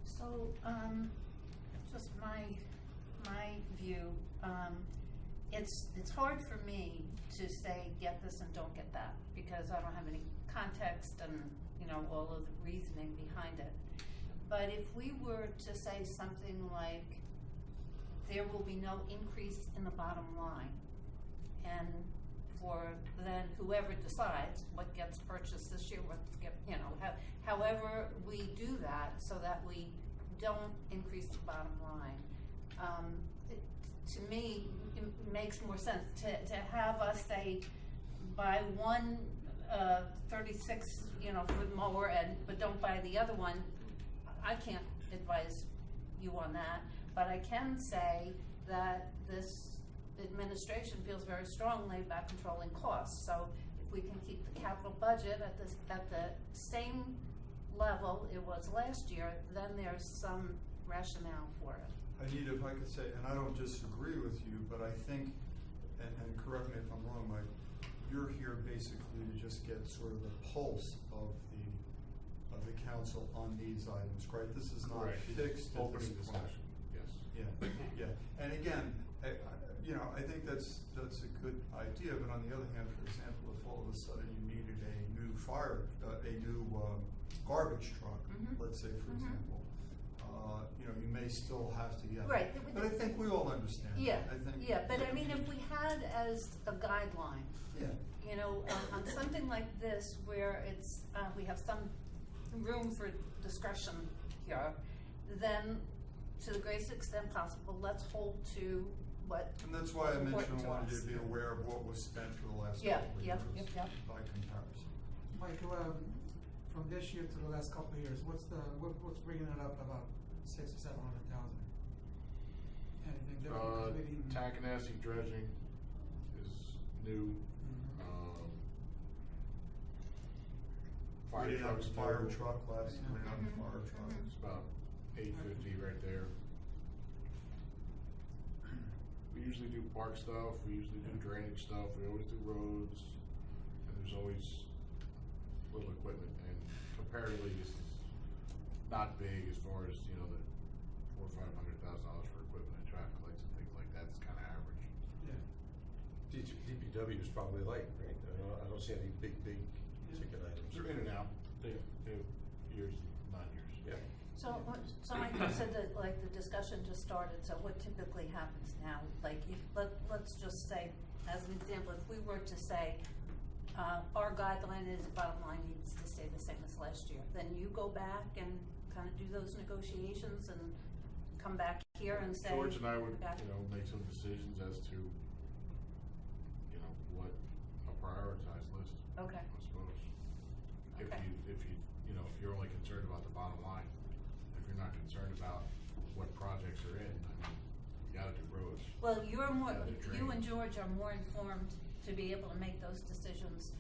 So, just my view, it's hard for me to say get this and don't get that, because I don't have any context and, all of the reasoning behind it. But if we were to say something like, there will be no increase in the bottom line, and for then whoever decides what gets purchased this year, however we do that so that we don't increase the bottom line, to me, it makes more sense to have us say buy one 36 foot mower but don't buy the other one. I can't advise you on that, but I can say that this administration feels very strongly about controlling costs. So if we can keep the capital budget at the same level it was last year, then there's some rationale for it. Anita, if I could say, and I don't disagree with you, but I think, and correct me if I'm wrong, Mike, you're here basically to just get sort of the pulse of the council on these items, right? This is not fixed at this Opening point. discussion, yes. Yeah. And again, I think that's a good idea, but on the other hand, for example, if all of a sudden you needed a new garbage truck, let's say, for example, you may still have to get it. Right. But I think we all understand. Yeah, that. but I mean, if we had as a guideline, on something like this where it's, we have some room for discretion here, then to the greatest extent possible, let's hold to what And that's why I mentioned I wanted you us. to be aware of what was spent for the last Yeah, couple of yep, years yep. by comparison. Mike, from this year to the last couple of years, what's bringing it up about 600,000 or 700,000? Anything different? Takanasi dredging is new. We didn't have a fire truck last Yeah. year. We didn't have a fire truck. It's about $850 right there. We usually do park stuff. We usually do drainage stuff. We always do roads, and there's always little equipment. And comparatively, this is not big as far as the $400,000 or $500,000 for equipment and traffic lights and things like that. It's kind of average. Yeah. DPW is probably light, right? I don't see any big ticket items. They're in and out. They have years, non-years. Yeah. So Mike, you said that the discussion just started, so what typically happens now? Let's just say, as an example, if we were to say, our guideline is bottom line needs to stay the same as last year, then you go back and kind of do those negotiations and come back here and say. George and I would, "Okay." make some decisions as to, what a prioritized list, Okay. I suppose. Okay. If you're only concerned about the bottom line, if you're not concerned about what projects are in, you gotta do roads. Well, you're more, Gotta do you and drainage. George are more informed to be able to make those decisions.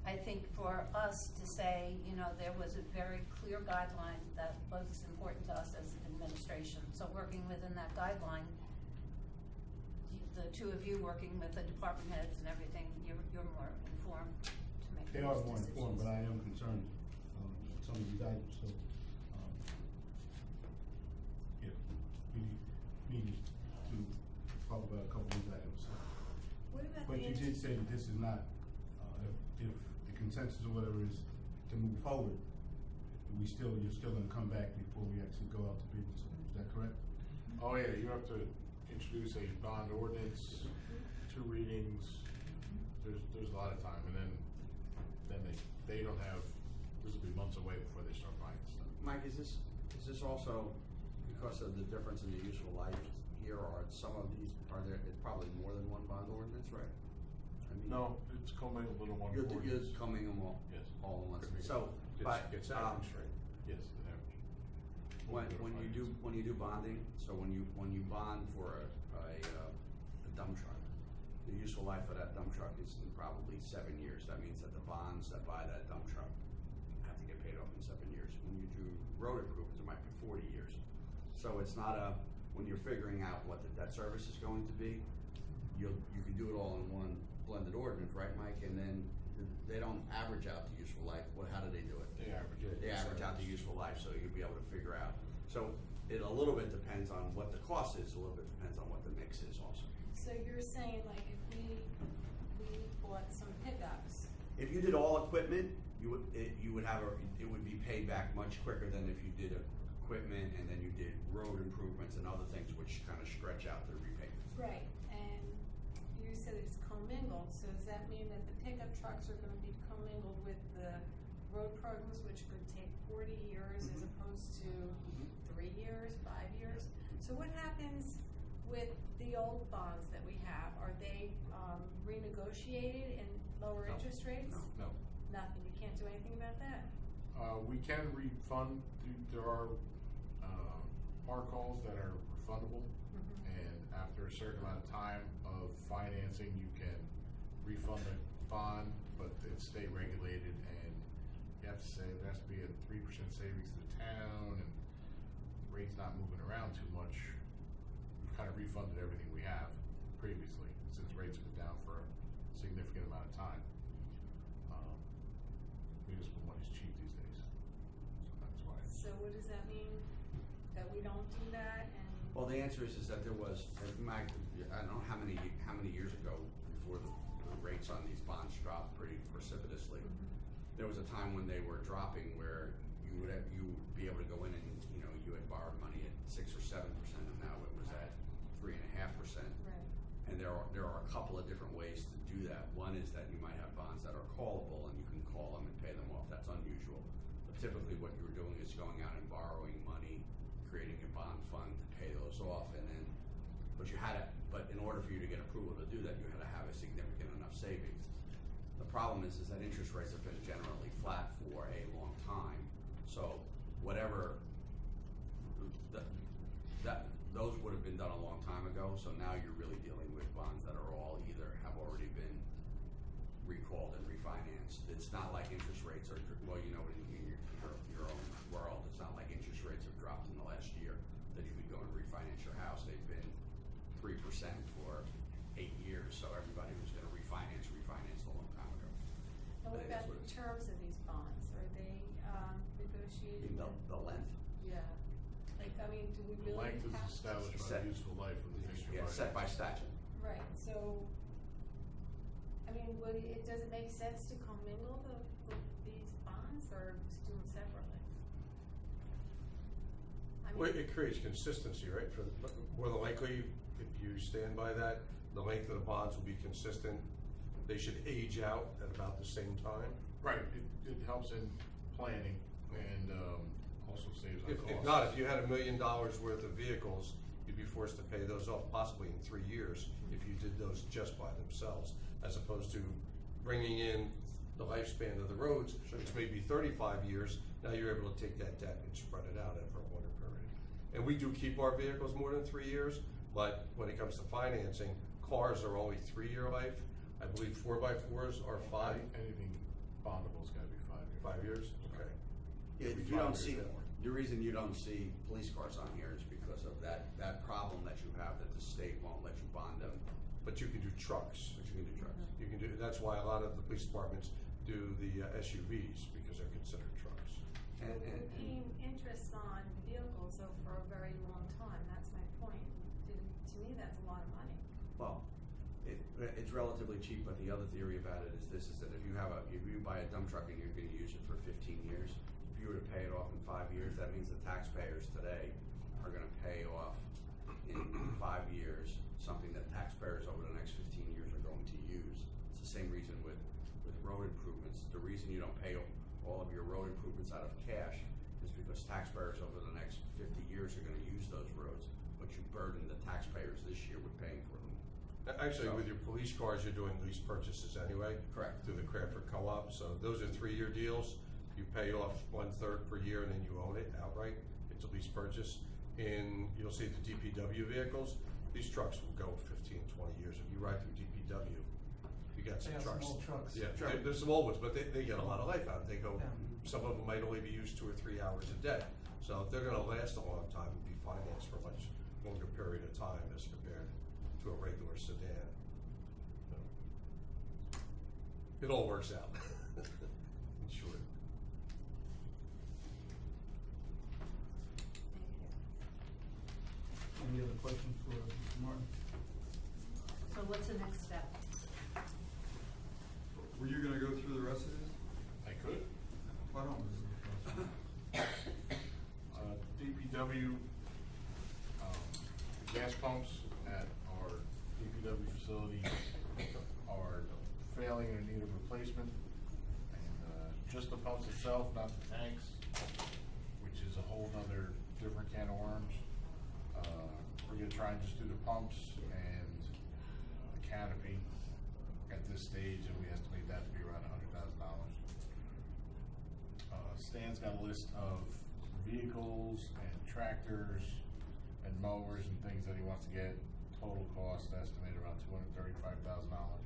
I think for us to say, there was a very clear guideline that was important to us as an administration. So working within that guideline, the two of you working with the department heads and everything, you're more informed to make They those are more decisions. informed, but I am concerned, with some of these items, so, we need to talk about a couple of these items. What about But the you did say that this is not, if the consensus or whatever is to move forward, you're still gonna come back before we actually go out to bid, so is that correct? Oh, yeah, you have to introduce a bond ordinance, 2 readings, there's a lot of time, and then they don't have, this will be months away before they start buying stuff. Mike, is this also because of the difference in the useful life here, or some of these, it's probably more than one bond ordinance, right? I mean, No, it's commingled in one You're ordinance. coming them all? Yes. All in one, It's- so, but, It's average, right? Yes, it average. when you do bonding, so when you bond for a dump truck, the useful life of that dump truck is probably 7 years. That means that the bonds that buy that dump truck have to get paid off in 7 years. When you do road improvements, it might be 40 years. So it's not when you're figuring out what the debt service is going to be, you can do it all in one blended ordinance, right, Mike? And then they don't average out the useful life. How do they do it? They average it. They average out the useful life, so you'll be able to figure out. So it a little bit depends on what the cost is, a little bit depends on what the mix is also. So you're saying like if we bought some pickups, If you did all equipment, you would be paid back much quicker than if you did equipment and then you did road improvements and other things which kind of stretch out the repayment. right, and you said it's commingled, so does that mean that the pickup trucks are gonna be commingled with the road programs, which could take 40 years as opposed to 3 years, 5 years? So what happens with the old bonds that we have? Are they renegotiated and lower No. interest rates? No. Nothing, you can't do anything about that? We can refund, there are par calls that are refundable, and after a certain amount of time of financing, you can refund the bond, but it's state regulated, and you have to say there has to be a 3% savings to the town, and the rate's not moving around too much. We've kind of refunded everything we have previously, since rates have been down for a significant amount of time. Municipal money's cheap these days, so that's why. So what does that mean, that we don't do that and? Well, the answer is that there was, Mike, I don't know how many years ago before the rates on these bonds dropped pretty precipitously. There was a time when they were dropping where you would be able to go in and, you had borrowed money at 6 or 7%, and now it was at 3.5%. Right. And there are a couple of different ways to do that. One is that you might have bonds that are callable, and you can call them and pay them off. That's unusual. But typically what you were doing is going out and borrowing money, creating a bond fund to pay those off, and then, but in order for you to get approval to do that, you had to have a significant enough savings. The problem is that interest rates have been generally flat for a long time. So whatever, those would have been done a long time ago. So now you're really dealing with bonds that are all either have already been recalled and refinanced. It's not like interest rates are, well, in your own world, it's not like interest rates have dropped in the last year that you could go and refinance your house. They've been 3% for 8 years, so everybody who's going to refinanced a long time ago. And what about the terms of these bonds? Are they negotiated? The length? Yeah. Like, I mean, do we The really length is have? established by Set. the useful life of the things you're Yeah, set by statute. Right, so, I mean, does it make sense to commingle these bonds or to do them separately? I Well, mean, it creates consistency, right? More than likely, if you stand by that, the length of the bonds will be consistent. They should age out at about the same time. Right, it helps in planning, and not, if you had $1 million worth of vehicles, you'd be forced to pay those off possibly in 3 years if you did those just by themselves, as opposed to bringing in the lifespan of the roads, which may be 35 years. Now you're able to take that debt and spread it out over a longer period. And we do keep our vehicles more than 3 years, but when it comes to financing, cars are only 3-year life. I believe 4x4s are 5. Anything bondable is gonna be 5 years. 5 years? Okay. If Maybe you don't 5 see, years more. the reason you don't see police cars on here is because of that problem that you have, that the state won't let you bond them, But you can do trucks. but you can do trucks. You can do, that's why a lot of the police departments do the SUVs, because they're considered trucks. And, We've been paying interest on vehicles though for a very long time, that's my point. To me, that's a lot of money. well, it's relatively cheap, but the other theory about it is this, is that if you buy a dump truck and you're gonna use it for 15 years, if you were to pay it off in 5 years, that means the taxpayers today are gonna pay off in 5 years, something that taxpayers over the next 15 years are going to use. It's the same reason with road improvements. The reason you don't pay all of your road improvements out of cash is because taxpayers over the next 50 years are gonna use those roads, but you burden the taxpayers this year with paying for them. Actually, So- with your police cars, you're doing lease purchases anyway. Correct. Through the Cranford Co-op, so those are 3-year deals. You pay off 1/3 per year and then you own it outright. It's a lease purchase. You'll see the DPW vehicles, these trucks will go 15, 20 years. If you ride through DPW, you got some They have some trucks. old trucks. Yeah, Sure. there's some old ones, but they get a lot of life out of it. They go, Yeah. some of them might only be used 2 or 3 hours a day. So if they're gonna last a long time and be financed for a much longer period of time as compared to a regular sedan. It all works out, in short. Any other questions for Mr. Martin? So what's the next step? Were you gonna go through the rest of this? I could. Why don't we? DPW, gas pumps at our DPW facility are failing and in need of replacement. And, just the pumps itself, not the tanks, which is a whole nother different can of worms. We're gonna try and just do the pumps and the canopy at this stage, and we estimate that to be around $100,000. Stan's got a list of vehicles and tractors and mowers and things that he wants to get. Total cost estimated around $235,000.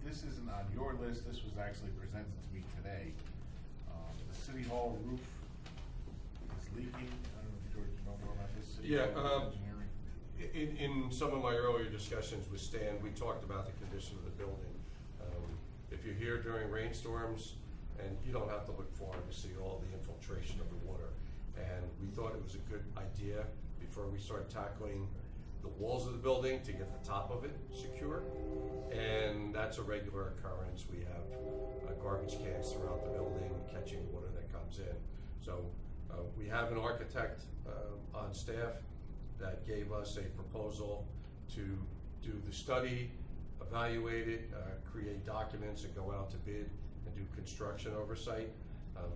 This isn't on your list. This was actually presented to me today. The City Hall roof is leaking. I don't know if George, you know more about this. City Hall engineering. In some of my earlier discussions with Stan, we talked about the condition of the building. If you're here during rainstorms, and you don't have to look far to see all the infiltration of the water. And we thought it was a good idea before we start tackling the walls of the building to get the top of it secure. And that's a regular occurrence. We have garbage cans throughout the building catching water that comes in. So we have an architect on staff that gave us a proposal to do the study, evaluate it, create documents, and go out to bid and do construction oversight.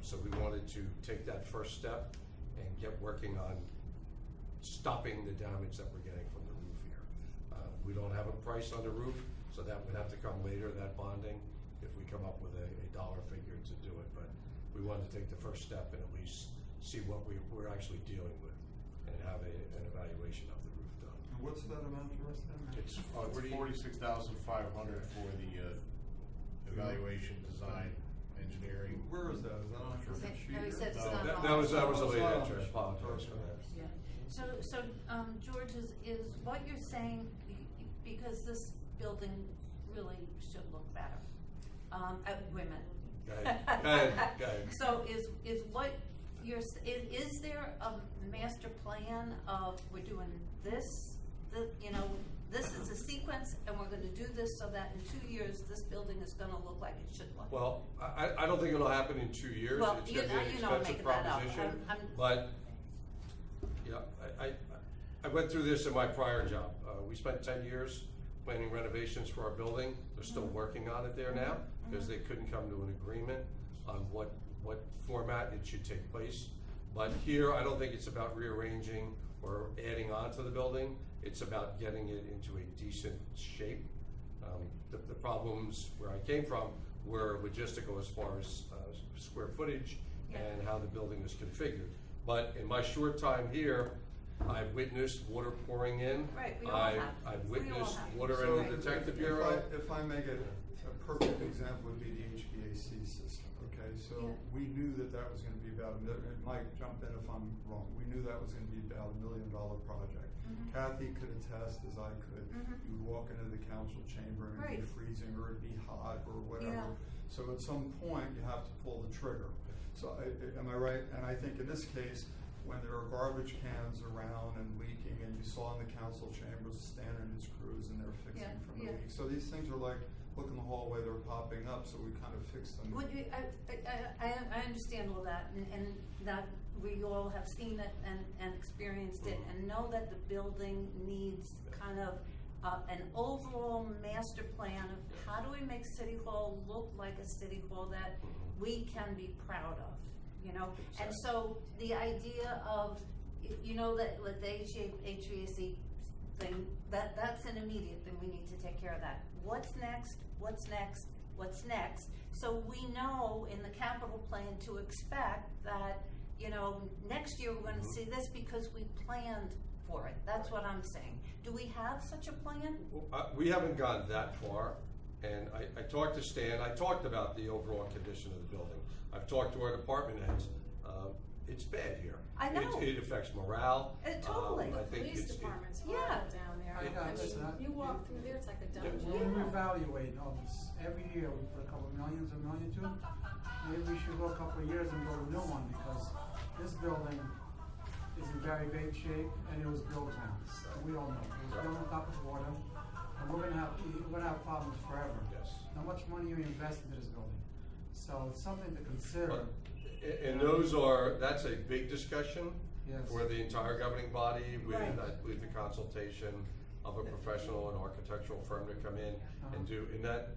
So we wanted to take that first step and get working on stopping the damage that we're getting from the roof here. We don't have a price on the roof, so that would have to come later, that bonding, if we come up with a dollar figure to do it. But we wanted to take the first step and at least see what we're actually dealing with and have an evaluation of the roof done. And what's that amount for us then? It's $46,500 for the evaluation, design, engineering. Where is that? Is that on your Okay, sheet? no, he here? said it's No, not that on. was a Oh, late it's not on entry. I the sheet. apologize for that. Yeah, so, George, is what you're saying, because this building really should look better, wait a minute. Go ahead. So is what is there a master plan of, we're doing this, this is a sequence, and we're gonna do this so that in 2 years, this building is gonna look like it should look? Well, I don't think it'll happen in 2 years. Well, It's you gonna be an know, I'm expensive making that up. proposition. I'm- But, yeah, I went through this in my prior job. We spent 10 years planning renovations for our building. They're still working on it there now, because they couldn't come to an agreement on what format it should take place. But here, I don't think it's about rearranging or adding on to the building. It's about getting it into a decent shape. The problems where I came from were logistical as far as square footage and how the building is configured. But in my short time here, I've witnessed water pouring in. Right, we all have. I've We all witnessed have. water So in the Detective Bureau. If I make it, a perfect example would be the HVAC system, okay? So Yeah. we knew that that was gonna be about Mike, jump in if I'm wrong, we knew that was gonna be about $1 million project. Kathy could attest, as I could, you would walk into the council chamber and it'd be Right. freezing or it'd be hot or whatever. Yeah. So at some point, you have to pull the trigger. So am I right? And I think in this case, when there are garbage cans around and leaking, and you saw in the council chambers standard screws and they're fixing from the leak. So these things are like, look in the hallway, they're popping up, so we kind of fix them. I understand all that, and that we all have seen it and experienced it, and know that the building needs kind of an overall master plan of how do we make City Hall look like a City Hall that we can be proud of, you know? And so the idea of, you know, that the HVAC thing, that's an immediate thing, we need to take care of that. What's next? What's next? What's next? So we know in the capital plan to expect that, you know, next year we're gonna see this because we planned for it. That's what I'm saying. Do we have such a plan? We haven't gone that far, and I talked to Stan, I talked about the overall condition of the building. I've talked to our department heads. It's bad here. I know. It affects morale. Totally. I think Police it's, department's Yeah. horrible down there. Yeah, I it's mean, not- you walk through there, it's like a dungeon. When we evaluate all this, every year we put a couple millions, $1 million to it. Maybe we should go a couple of years and build a new one, because this building is in very bad shape, and it was built now. We all know, it was built on top of water, and we're gonna have problems forever. Yes. How much money you invest into this building? So it's something to consider. But- and that's a big discussion Yes. for the entire governing body with, Right. with the consultation of a professional and architectural firm to come in and do, and that,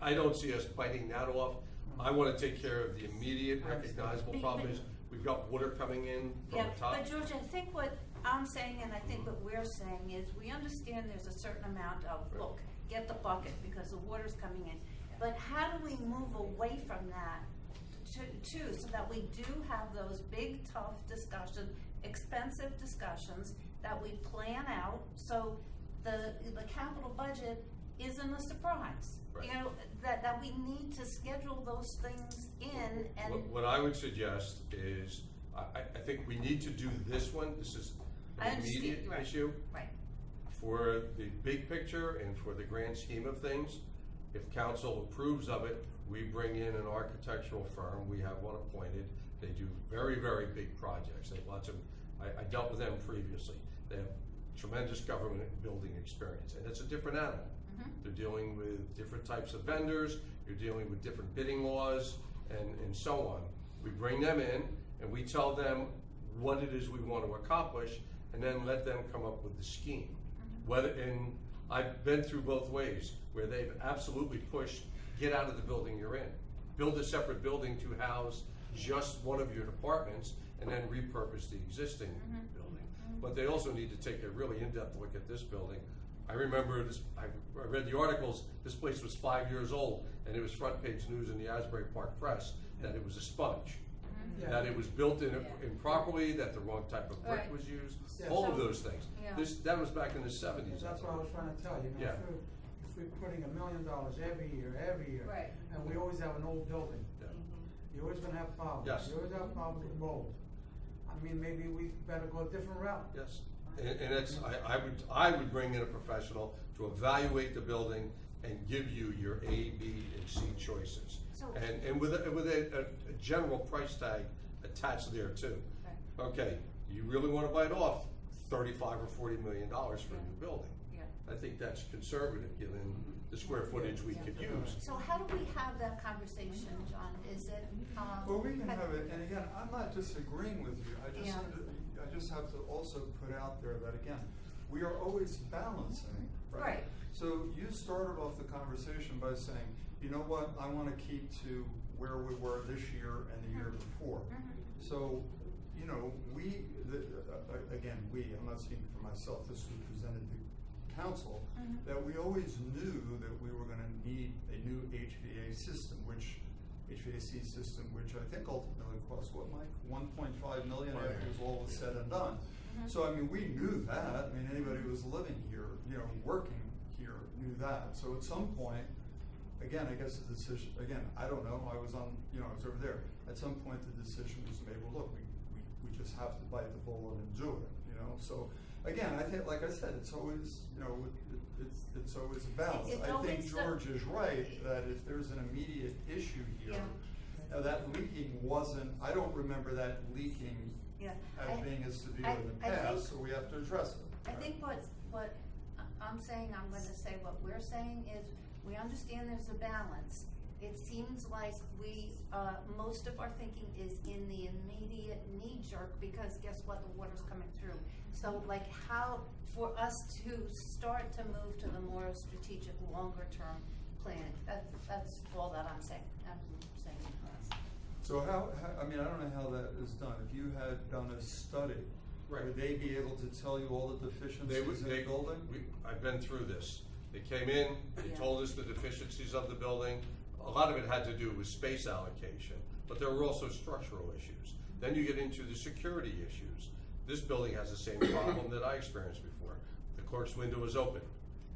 I don't see us biting that off. I wanna take care of the immediate recognizable problem is, we've got water coming in from Yeah, the top. but George, I think what I'm saying, and I think what we're saying is, we understand there's a certain amount of, look, get the bucket because the water's coming in. But how do we move away from that too, so that we do have those big, tough discussions, expensive discussions that we plan out, so the capital budget isn't a surprise. Right. You know, that we need to schedule those things in and. What I would suggest is, I think we need to do this one, this is I an understand, immediate right, issue. Right. For the big picture and for the grand scheme of things, if council approves of it, we bring in an architectural firm, we have one appointed, they do very, very big projects, they have lots of, I dealt with them previously, they have tremendous government building experience, and it's a different animal. They're dealing with different types of vendors, you're dealing with different bidding laws, and so on. We bring them in, and we tell them what it is we want to accomplish, and then let them come up with the scheme. And I've been through both ways, where they've absolutely pushed, get out of the building you're in. Build a separate building to house just one of your departments, and then repurpose the existing building. But they also need to take a really in-depth look at this building. I remember this, I read the articles, this place was 5 years old, and it was front page news in the Asbury Park Press, that it was a sponge. That it was built in improperly, that the wrong type of brick Right. was used, Yeah. all of those things. Yeah. That was back in the 70s. That's what I was trying to tell you, Yeah. if we're putting $1 million every year, Right. and we always have an old building, Yeah. you're always gonna have problems. Yes. You always have problems with mold. I mean, maybe we better go a different route. Yes, and it's, I would bring in a professional to evaluate the building and give you your A, B, and C choices. So- And with a general price tag attached there too. Right. Okay, you really wanna bite off $35 or $40 million for a new building. Yeah. I think that's conservative, given the square footage we could use. So how do we have that conversation, John? Is it, Well, we can have it, and again, I'm not disagreeing with you, I just have to also put out there that, again, we are always balancing, right? Right. So you started off the conversation by saying, you know what, I wanna keep to where we were this year and the year before. So, you know, again, I'm not speaking for myself, this was presented to council, that we always knew that we were gonna need a new HVAC system, which I think ultimately cost, what, Mike? 1.5 million after it was all said and done. So, I mean, we knew that. I mean, anybody who was living here, you know, working here knew that. So at some point, again, I guess the decision, again, I don't know, I was over there. At some point, the decision was made, well, look, we just have to bite the bullet and do it, you know? So, again, I think, like I said, it's always, you know, it's always a balance. I think George is right, that if there's an immediate issue here, that leaking wasn't, I don't remember that leaking as being as severe in the past, so we have to address it. I think what I'm saying, I'm gonna say what we're saying is, we understand there's a balance. It seems like most of our thinking is in the immediate knee jerk, because guess what, the water's coming through. So like how, for us to start to move to the more strategic, longer term planning, that's all that I'm saying. So how, I mean, I don't know how that is done. If you had done a study, would they be able to tell you all the deficiencies in the building? I've been through this. They came in, they told us the deficiencies of the building. A lot of it had to do with space allocation, but there were also structural issues. Then you get into the security issues. This building has the same problem that I experienced before. The clerk's window is open.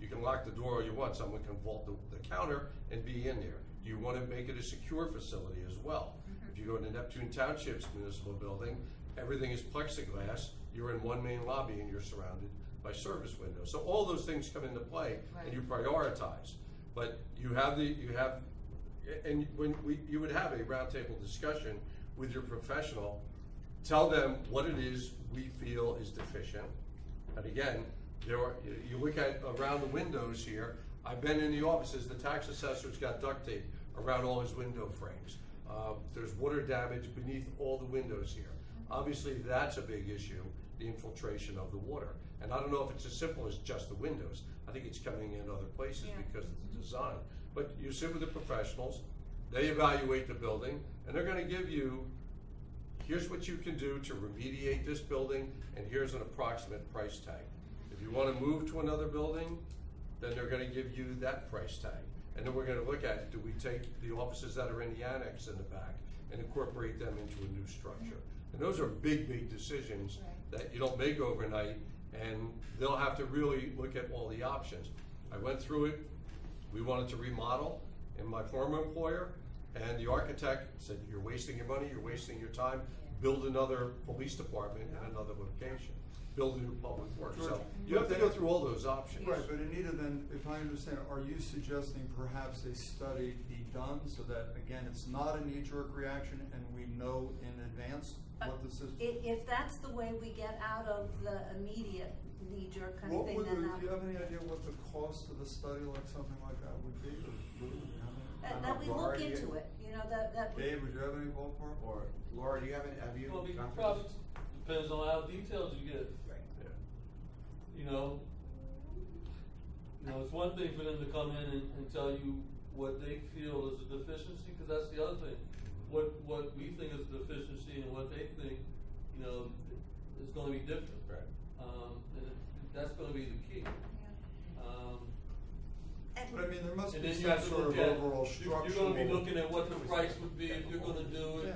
You can lock the door all you want. Someone can vault the counter and be in there. Do you want to make it a secure facility as well? If you go into Neptune Township's municipal building, everything is plexiglass. You're in one main lobby and you're surrounded by service windows. So all those things come into play, and you prioritize. But you would have a roundtable discussion with your professional. Tell them what it is we feel is deficient. And again, you look at around the windows here. I've been in the offices. The tax assessor's got duct tape around all his window frames. There's water damage beneath all the windows here. Obviously, that's a big issue, the infiltration of the water. And I don't know if it's as simple as just the windows. I think it's coming in other places because of the design. But you sit with the professionals, they evaluate the building, and they're going to give you, here's what you can do to remediate this building, and here's an approximate price tag. If you want to move to another building, then they're going to give you that price tag. And then we're going to look at, do we take the offices that are in the annex in the back and incorporate them into a new structure? And those are big, big decisions that you don't make overnight, and they'll have to really look at all the options. I went through it. We wanted to remodel in my former employer, and the architect said, you're wasting your money, you're wasting your time, build another police department in another location. Build a new public works. So you have to go through all those options. Right, but Anita, then, if I understand, are you suggesting perhaps a study be done so that, again, it's not a knee-jerk reaction and we know in advance what the system? If that's the way we get out of the immediate knee-jerk kind of thing, then do you have any idea what the cost of a study like something like that would be? that we look into it, you know, that. Dave, would you have any ballpark? Or Laura, do you have you Well, gone through probably this? depends on how detailed you get. Right. You know, it's one thing for them to come in and tell you what they feel is a deficiency, because that's the other thing. What we think is a deficiency and what they think, is going to be different. Right. And that's going to be the key. But I mean, there must And be then you some have to sort look of at, overall structural. you're going to be looking at what the price would be if you're going to do it,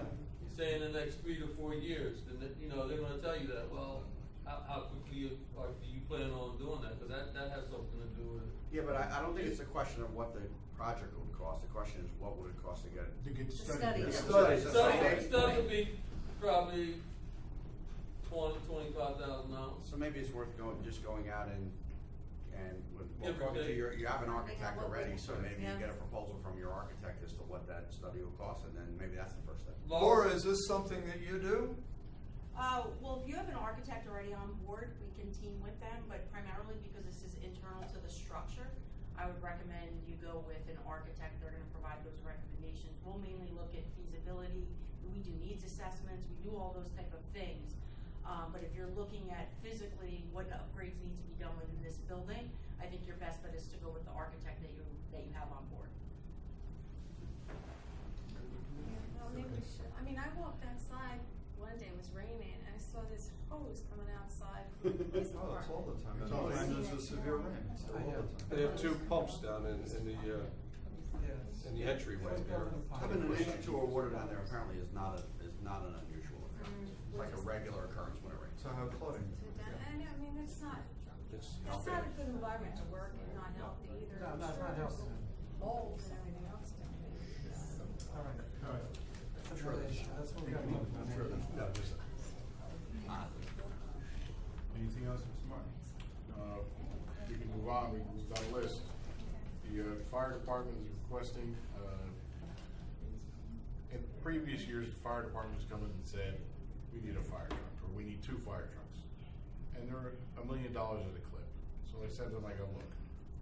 say in the next 3 to 4 years. Then they're going to tell you that. Well, how quickly do you plan on doing that? Because that has something to do with it. Yeah, but I don't think it's a question of what the project would cost. The question is what would it cost to get it? To get the study. study. Study would be probably $20,000 to $25,000. So maybe it's worth going out and Give or talking to take. you have an architect already, so maybe Yeah. you get a proposal from your architect as to what that study will cost, and then maybe that's the first step. Laura, is this something that you do? Well, if you have an architect already on board, we can team with them, but primarily because this is internal to the structure, I would recommend you go with an architect. They're gonna provide those recommendations. We'll mainly look at feasibility, we do needs assessments, we do all those type of things. But if you're looking at physically what upgrades need to be done within this building, I think your best bet is to go with the architect that you have on board. hose coming outside from the police Oh, it's all department. the time, It's and all the time. there's a severe rain, it's all the time. They have 2 pumps down in the entryway there. Having an inch or two of water down there apparently is not an unusual occurrence. It's like a regular occurrence when it rains. So have flooding. And I mean, it's not It's not a good environment to work in, not healthy either. No, I'm no, it's sure not there's healthy. mold and everything else down there. All right. All right. That's what we got. I'm sure that, no, just, Anything else, Mr. Martin? We can move on, we've got a list. The fire department is requesting, in previous years, the fire department's come in and said, we need a fire truck, or we need 2 fire trucks. And they're $1 million at a clip. So I said to them, I go, look,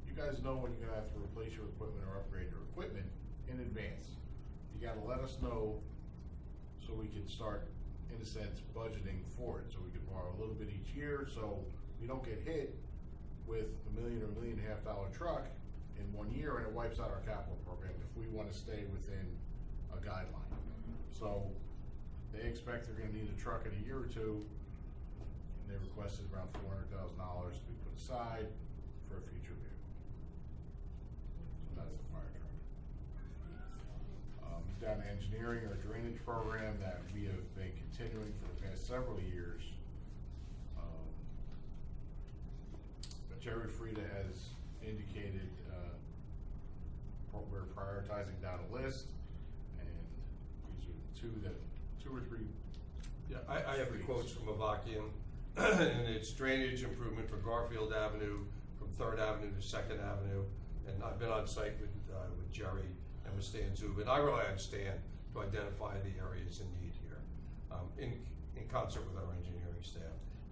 you guys know when you're gonna have to replace your equipment or upgrade your equipment in advance. You gotta let us know so we can start, in a sense, budgeting for it, so we can borrow a little bit each year, so we don't get hit with $1 million or $1.5 million truck in 1 year, and it wipes out our capital program if we wanna stay within a guideline. So, they expect they're gonna need a truck in a year or two, and they requested around $400,000 to be put aside for a future vehicle. So that's the fire truck. Down to engineering or drainage program that we have been continuing for the past several years. But Jerry Frieda has indicated, we're prioritizing down a list, and these are the 2 or 3. yeah, I have the quotes from Avakian, and it's drainage improvement for Garfield Avenue, from 3rd Avenue to 2nd Avenue, and I've been on site with Jerry and with Stan Zubin. I rely on Stan to identify the areas in need here, in concert with our engineering staff.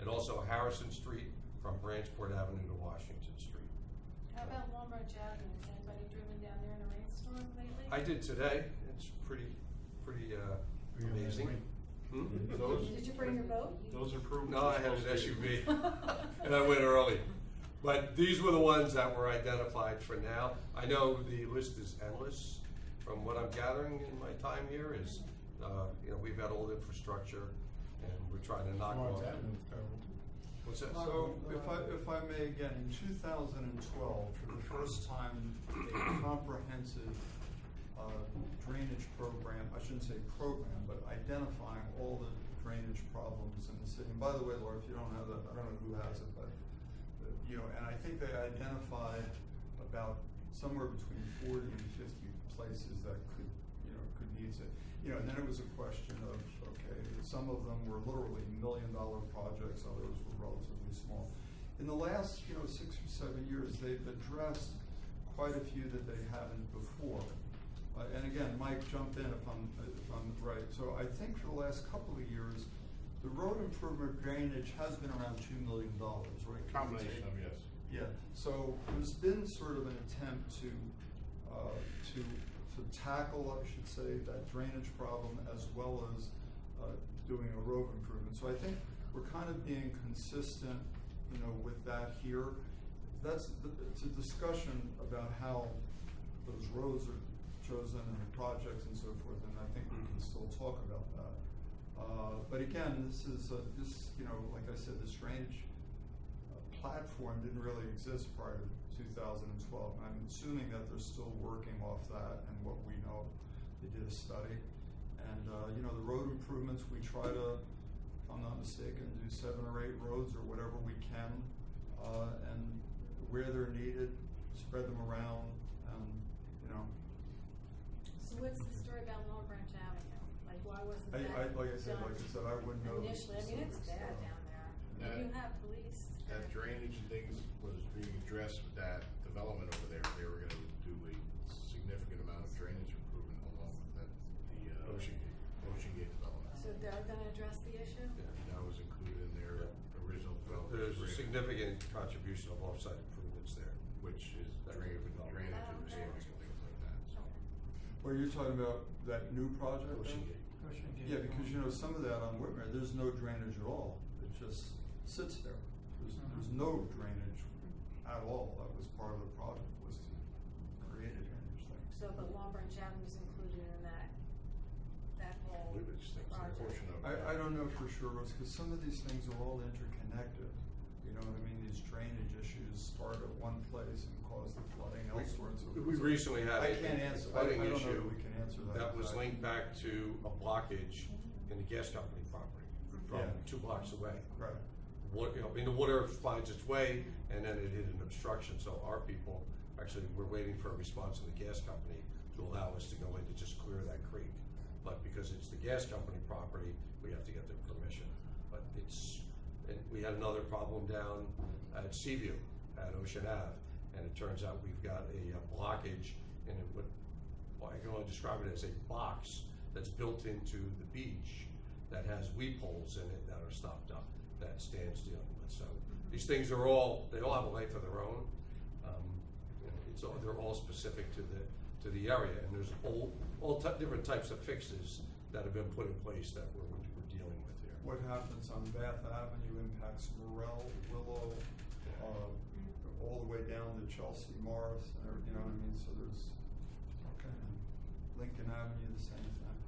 And also Harrison Street from Branchport Avenue to Washington Street. How about Lombard Avenue? Has anybody driven down there in a rainstorm lately? I did today. It's pretty amazing. Did you bring your boat? Those are proven. No, I had an SUV, and I went early. But these were the ones that were identified for now. I know the list is endless. From what I'm gathering in my time here is, we've got old infrastructure, and we're trying to knock off. What's that? So, if I may, again, in 2012, for the first time, a comprehensive drainage program, I shouldn't say program, but identifying all the drainage problems in the city. And by the way, Laura, if you don't have that, I don't know who has it, but, and I think they identified about somewhere between 40 and 50 places that could need it. And then it was a question of, okay, some of them were literally $1 million projects, others were relatively small. In the last, 6 or 7 years, they've addressed quite a few that they haven't before. And again, Mike, jump in if I'm right. So I think for the last couple of years, the road improvement drainage has been around $2 million, right? Combination of, yes. Yeah. So there's been sort of an attempt to tackle, I should say, that drainage problem as well as doing a road improvement. So I think we're kind of being consistent, with that here. It's a discussion about how those roads are chosen and the projects and so forth, and I think we can still talk about that. But again, this is like I said, this drainage platform didn't really exist prior to 2012. And I'm assuming that they're still working off that and what we know. They did a study, and the road improvements, we try to, if I'm not mistaken, do 7 or 8 roads or whatever we can, and where they're needed, spread them around, and So what's the story about Long Branch Avenue? Like, why wasn't that like I said, I wouldn't know. initially? I mean, it's bad down there. And you have police. That drainage and things was being addressed with that development over there. They were gonna do a significant amount of drainage improvement along with the Ocean Gate development. So they're gonna address the issue? That was included in their original development. There's a significant contribution of offsite improvements there. Which is drainage and receiving and things like that, so. Where you're talking about that new project? Ocean Gate. Yeah, because some of that on Whitmer, there's no drainage at all. It just sits there. There's no drainage at all. That was part of the project, was to create a drainage thing. So, but Long Branch Avenue is included in that whole I believe it's things there. project? portion of. I don't know for sure, Russ, because some of these things are all interconnected. You know what I mean? These drainage issues start at one place and cause the flooding elsewhere. And so We recently had I a can't answer. flooding I don't know issue that we can answer that. that was exactly. linked back to a blockage in the gas company property from Yeah. 2 blocks away. Right. The water finds its way, and then it hit an obstruction, so our people, actually, we're waiting for a response from the gas company to allow us to go in to just clear that creek. But because it's the gas company property, we have to get their permission. But and we had another problem down at Seaview, at Ocean Ave, and it turns out we've got a blockage, and I can only describe it as a box that's built into the beach that has weed poles in it that are stopped up, that Stan's dealing with. So these things they all have a life of their own. They're all specific to the area, and there's different types of fixes that have been put in place that we're dealing with here. What happens on Bath Avenue impacts Morel, Willow, all the way down to Chelsea, Morris, you know what I mean? So there's, Lincoln Avenue, the same thing,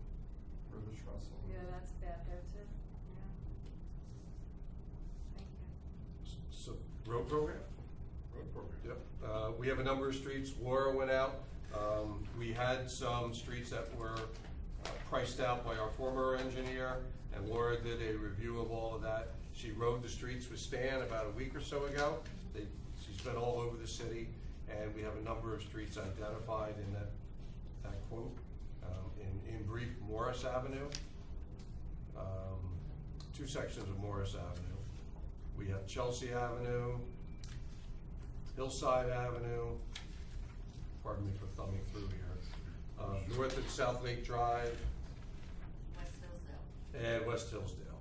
for the trestle. Yeah, that's bad there too, yeah. Thank you. So, road program? Road program. Yep. We have a number of streets. Laura went out. We had some streets that were priced out by our former engineer, and Laura did a review of all of that. She rode the streets with Stan about a week or so ago. She's been all over the city, and we have a number of streets identified in that quote. In brief, Morris Avenue, 2 sections of Morris Avenue. We have Chelsea Avenue, Hillside Avenue, pardon me for thumbing through here, North and South Lake Drive, West Hillsdale. and West Hillsdale.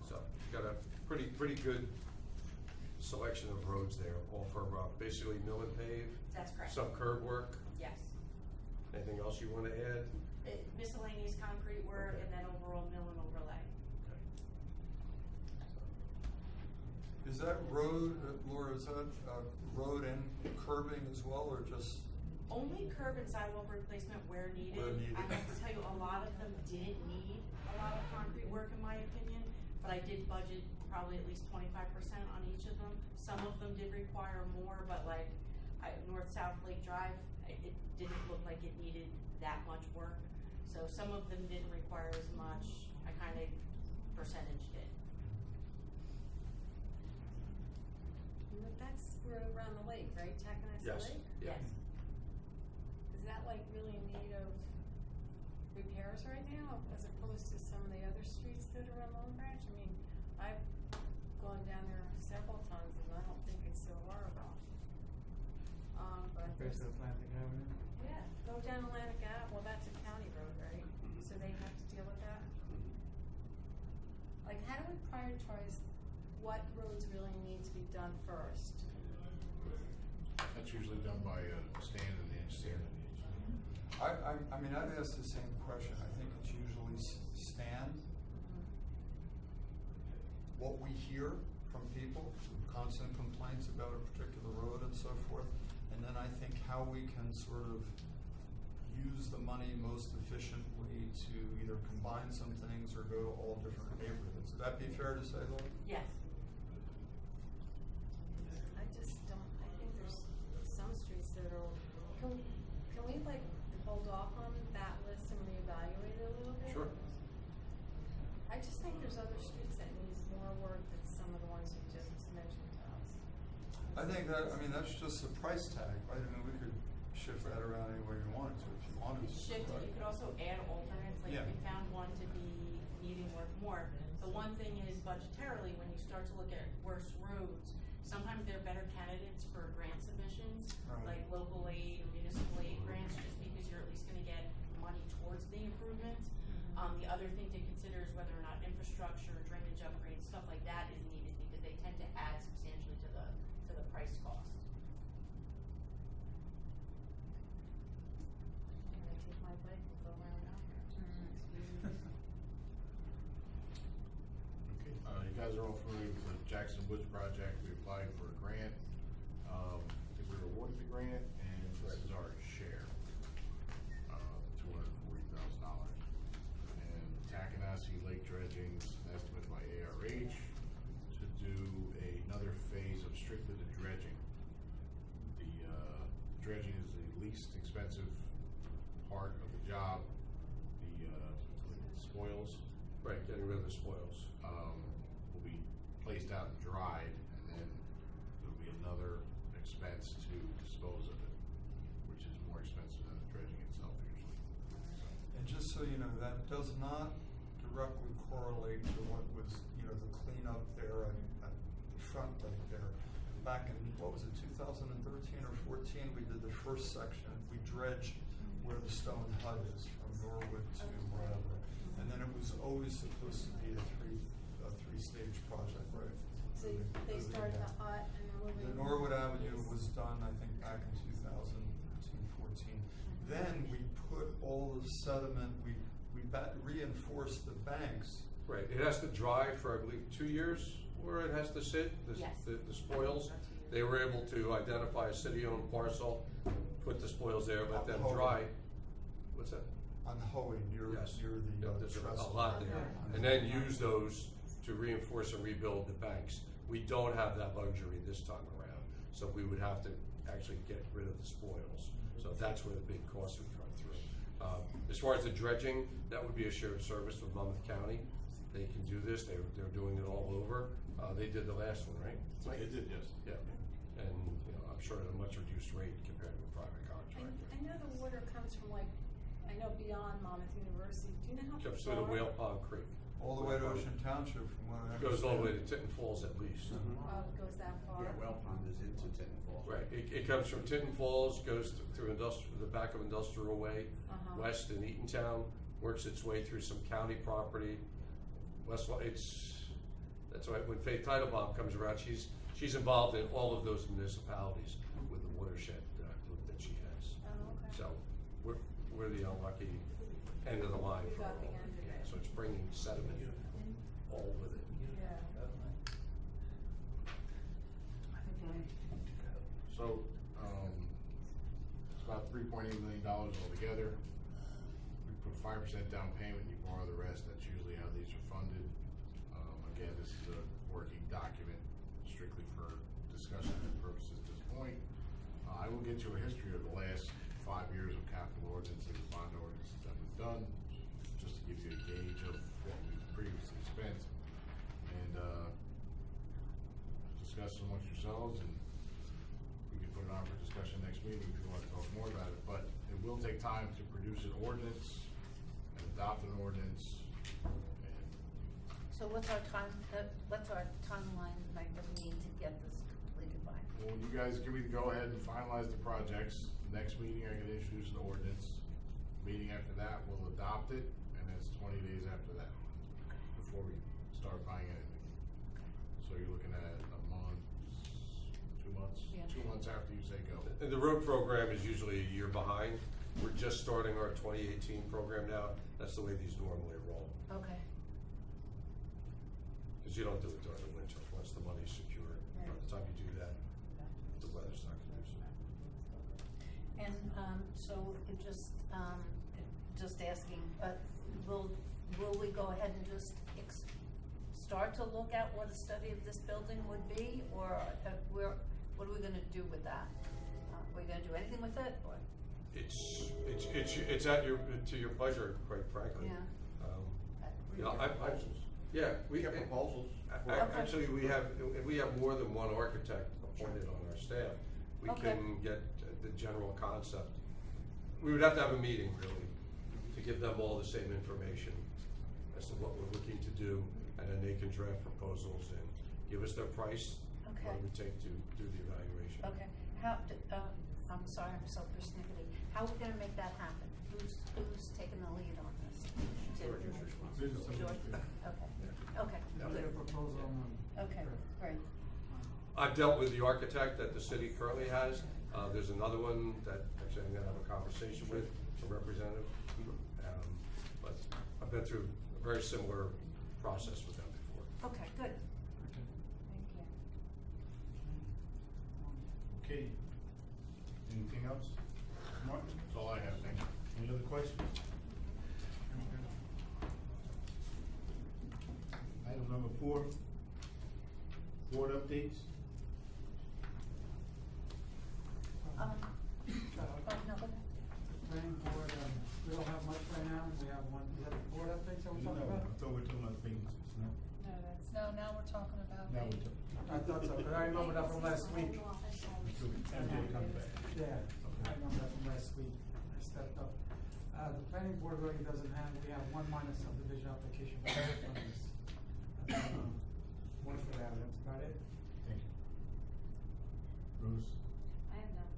So got a pretty good selection of roads there, all for basically mill and pave. That's correct. Some curb work. Yes. Anything else you want to add? Miscellaneous concrete work, Okay. and then overall mill and overlay. Is that road, Laura, is that road and curbing as well, or just? Only curb and sidewalk replacement where needed. Where needed. I have to tell you, a lot of them didn't need a lot of concrete work in my opinion, but I did budget probably at least 25% on each of them. Some of them did require more, but like North-South Lake Drive, it didn't look like it needed that much work. So some of them didn't require as much. I kind of percentaged it. But that's around the lake, right? Taconic Yes. Lake? Yeah. Yes. Is that like really in need of repairs right now, as opposed to some of the other streets that are on Long Branch? I mean, I've gone down there several times and I don't think it's so horrible. But Based on Atlantic Avenue. yeah, go down Atlantic Ave, well, that's a county road, right? So they have to deal with that? Like, how do we prioritize what roads really need to be done first? That's usually done by Stan and the engineer. I mean, I'd ask the same question. I think it's usually Stan. What we hear from people, constant complaints about a particular road and so forth, and then I think how we can sort of use the money most efficiently to either combine some things or go to all different neighborhoods. Would that be fair to say, Laura? Yes. I just don't, I think there's some streets that are, can we like hold off on that list and reevaluate it a little bit? Sure. I just think there's other streets that need more work than some of the ones you just mentioned to us. I think that's just a price tag, right? I mean, we could shift that around any way you wanted to, if you wanted to. Shift it, you could also add alternates, like Yeah. if you found one to be needing work more. The one thing is budgetarily, when you start to look at worse roads, sometimes they're better candidates for grant submissions, Right. like local aid or municipal aid grants, just because you're at least gonna get money towards the improvements. The other thing to consider is whether or not infrastructure, drainage upgrades, stuff like that is needed, because they tend to add substantially to the price cost. I'm gonna take my bike and go around out here. Okay, you guys are all familiar with the Jackson Woods project. We applied for a grant. I think we were awarded the grant, and this is our share, $240,000. And Taconic, Lake Drive, spoils. Right, getting rid of the spoils. Will be placed out and dried, and then there'll be another expense to dispose of it, which is more expensive than the dredging itself usually. And just so you know, that does not directly correlate to what was, the cleanup there at the front lake there. Back in, what was it, 2013 or 14, we did the first section. We dredged where the stone hut is from Norwood to wherever. And then it was always supposed to be a three-stage project, right? So they started the hut and then moving. The Norwood Avenue was done, I think, back in 2013, 14. Then we put all the sediment, we reinforced the banks. Right, it has to dry for, I believe, 2 years, or it has to sit, the spoils. They were able to identify a city-owned parcel, put the spoils there, let them dry. What's that? On Hoey, near the there's trestle. a lot there. And then use those to reinforce and rebuild the banks. We don't have that luxury this time around, so we would have to actually get rid of the spoils. So that's where the big cost would come through. As far as the dredging, that would be a shared service with Monmouth County. They can do this. They're doing it all over. They did the last one, right? They did, yes. Yeah. And I'm sure at a much reduced rate compared to a private contractor. I know the water comes from I know beyond Monmouth University. Do you know how Comes far? through the Whale Pond Creek. All the way to Ocean Township from what I It goes all the way to understand. Tinton Falls at least. Oh, it goes that far? Yeah, Whale Pond is into Tinton Falls. Right, it comes from Tinton Falls, goes through the back of Industrial Way, west in Eatontown, works its way through some county property. That's why when Faith Teitelbaum comes around, she's involved in all of those municipalities with the watershed group that she has. Oh, okay. So we're the unlucky end of the line We for got all the of end it. of it. So it's bringing sediment all with it. Yeah. So, it's about $3.8 million altogether. We put 5% down payment, you borrow the rest, that's usually how these are funded. Again, this is a working document strictly for discussion purposes at this point. I will get you a history of the last 5 years of capital ordinances and bond ordinances that we've done, just to give you a gauge of what we've previously spent. And, discuss amongst yourselves, and we can put it on for discussion next meeting if you want to talk more about it. But it will take time to produce an ordinance and adopt an ordinance. So what's our timeline like that we need to get this completed by? Well, you guys give me the go-ahead and finalize the projects. Next meeting, I'm gonna introduce the ordinance. Meeting after that, we'll adopt it, and it's 20 days after that, before we start buying anything. So you're looking at a month, 2 months, Yeah. 2 months after you say go. And the road program is usually a year behind. We're just starting our 2018 program now. That's the way these normally roll. Okay. Because you don't do it during the winter, once the money's secured. By the time you do that, the weather's not conducive. And so it just asking, will we go ahead and just start to look at what a study of this building would be, or what are we going to do with that? Are we going to do anything with it, or? It's at your pleasure, quite frankly. Yeah. We Get proposals. Actually, we have more than one architect appointed on our staff. We can get the general concept. We would have to have a meeting, really, to give them all the same information as to what we're looking to do, and then they can draft proposals and give us their price, what it would take to do the evaluation. Okay. I'm sorry, I'm so persnickety. How are we going to make that happen? Who's taking the lead on this? George. Okay. We'll get a proposal on. Okay, great. I've dealt with the architect that the city currently has. There's another one that actually I'm gonna have a conversation with, a representative. But I've been through a very similar process with them before. Okay, good. Thank you. Okay. Anything else? Mark? That's all I have, thank you. Any other questions? Item number 4, board updates. No, go ahead. Planning board, we don't have much right now, we have board updates that we're No, talking I about? thought we were talking about the vacancies, no? No, that's. No, now we're talking about Now the. we're talking. I thought so, but I remember that from last week. Until MJ comes back. Yeah, I remember that from last week. I stepped up. The planning board really doesn't have, we have one minor subdivision application for this. One for that, that's about it. Thank you. Bruce? I have none.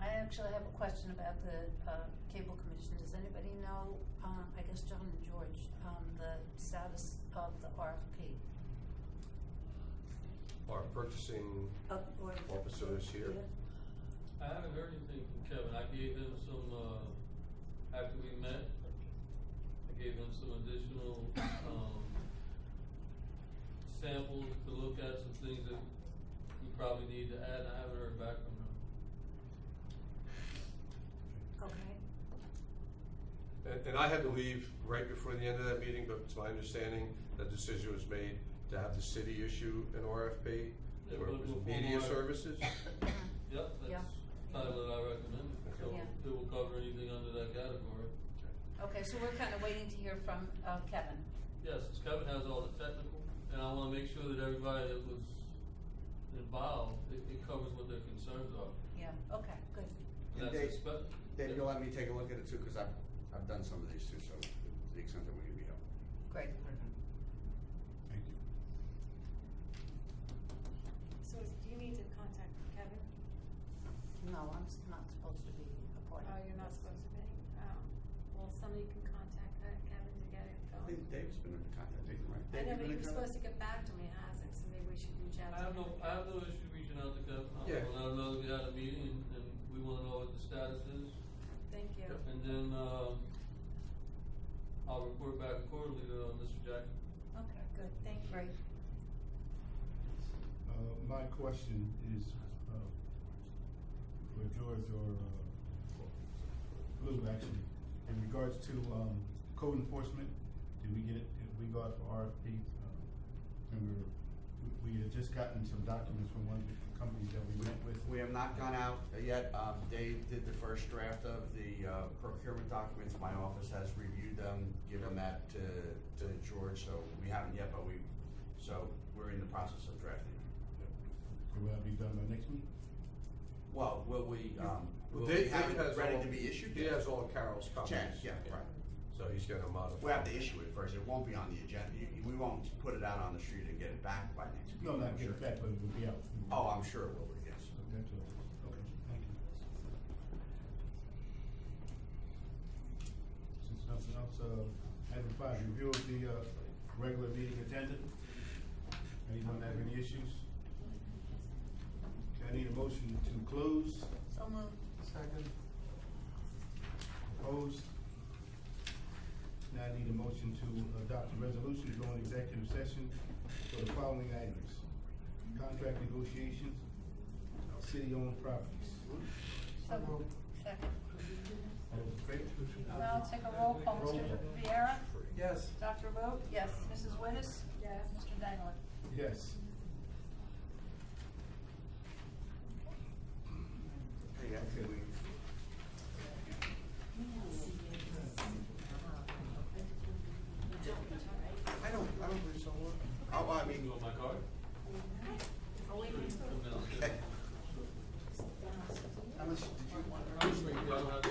I actually have a question about the cable commission. Does anybody know, I guess John and George, the status of the RFP? Our purchasing Or- officer is here. I haven't heard anything from Kevin. I gave him some, after we met, I gave him some additional, samples to look at, some things that we probably need to add, and I haven't heard back from him. Okay. And I had to leave right before the end of that meeting, but it's my understanding that decision was made to have the city issue an RFP, Yeah, where it but was before media I- services. Yep, Yeah. that's title that I recommended, so Yeah. it will cover anything under that category. Okay, so we're kind of waiting to hear from Kevin. Yes, Kevin has all the technical, and I wanna make sure that everybody that was involved, it covers what their concerns are. Yeah, okay, good. And And that's expect. Dave, you'll let me take a look at it too, because I've done some of these too, so to the extent that we can be helpful. Great. Thank you. So do you need to contact Kevin? No, I'm not supposed to be appointed. Oh, you're not supposed to be? Well, somebody can contact Kevin to get it I going. think Dave's been in contact with him, right? I Dave, know, you but been he in was contact? supposed to get back to me, hasn't, so maybe we should reach out to him. I have no issue reaching out to Kevin. Yeah. When I know that we had a meeting and we wanna know what the status is. Thank you. And then, I'll report back accordingly to Mr. Jackson. Okay, good. Thank you. Great. My question is, for George or, Lou, actually, in regards to, code enforcement, did we go out for RFP? Remember, we had just gotten some documents from one of the companies that we met with. We have not gone out yet. Dave did the first draft of the procurement documents. My office has reviewed them, given that to George, so we haven't yet, but we're in the process of drafting. So will that be done by next week? Well, will we Dave have has it ready all- to be issued? He has all Carol's copies. Yeah, right. So he's gonna modify. We have to issue it first. It won't be on the agenda. We won't put it out on the street and get it back by next week. No, not I'm get sure. it back, but it will be out. Oh, I'm sure it will be, yes. That's all. Okay, thank you. Since nothing else, item 5, review of the, regular meeting agenda. Anyone have any issues? Okay, I need a motion to close. So moved. Second. Opposed? Now I need a motion to adopt a resolution to go into executive session for the following items: contract negotiations, city-owned properties. So moved. Second. All those in favor? Now I'll take a roll call. Mr. Viera? Yes. Dr. Vogt? Yes. Mrs. Winnis? Yes. Mr. Dangler? Yes. Hey, actually, I don't believe so. Oh, I mean, You want my card? I'll leave it. Come down. how much did you want? You don't have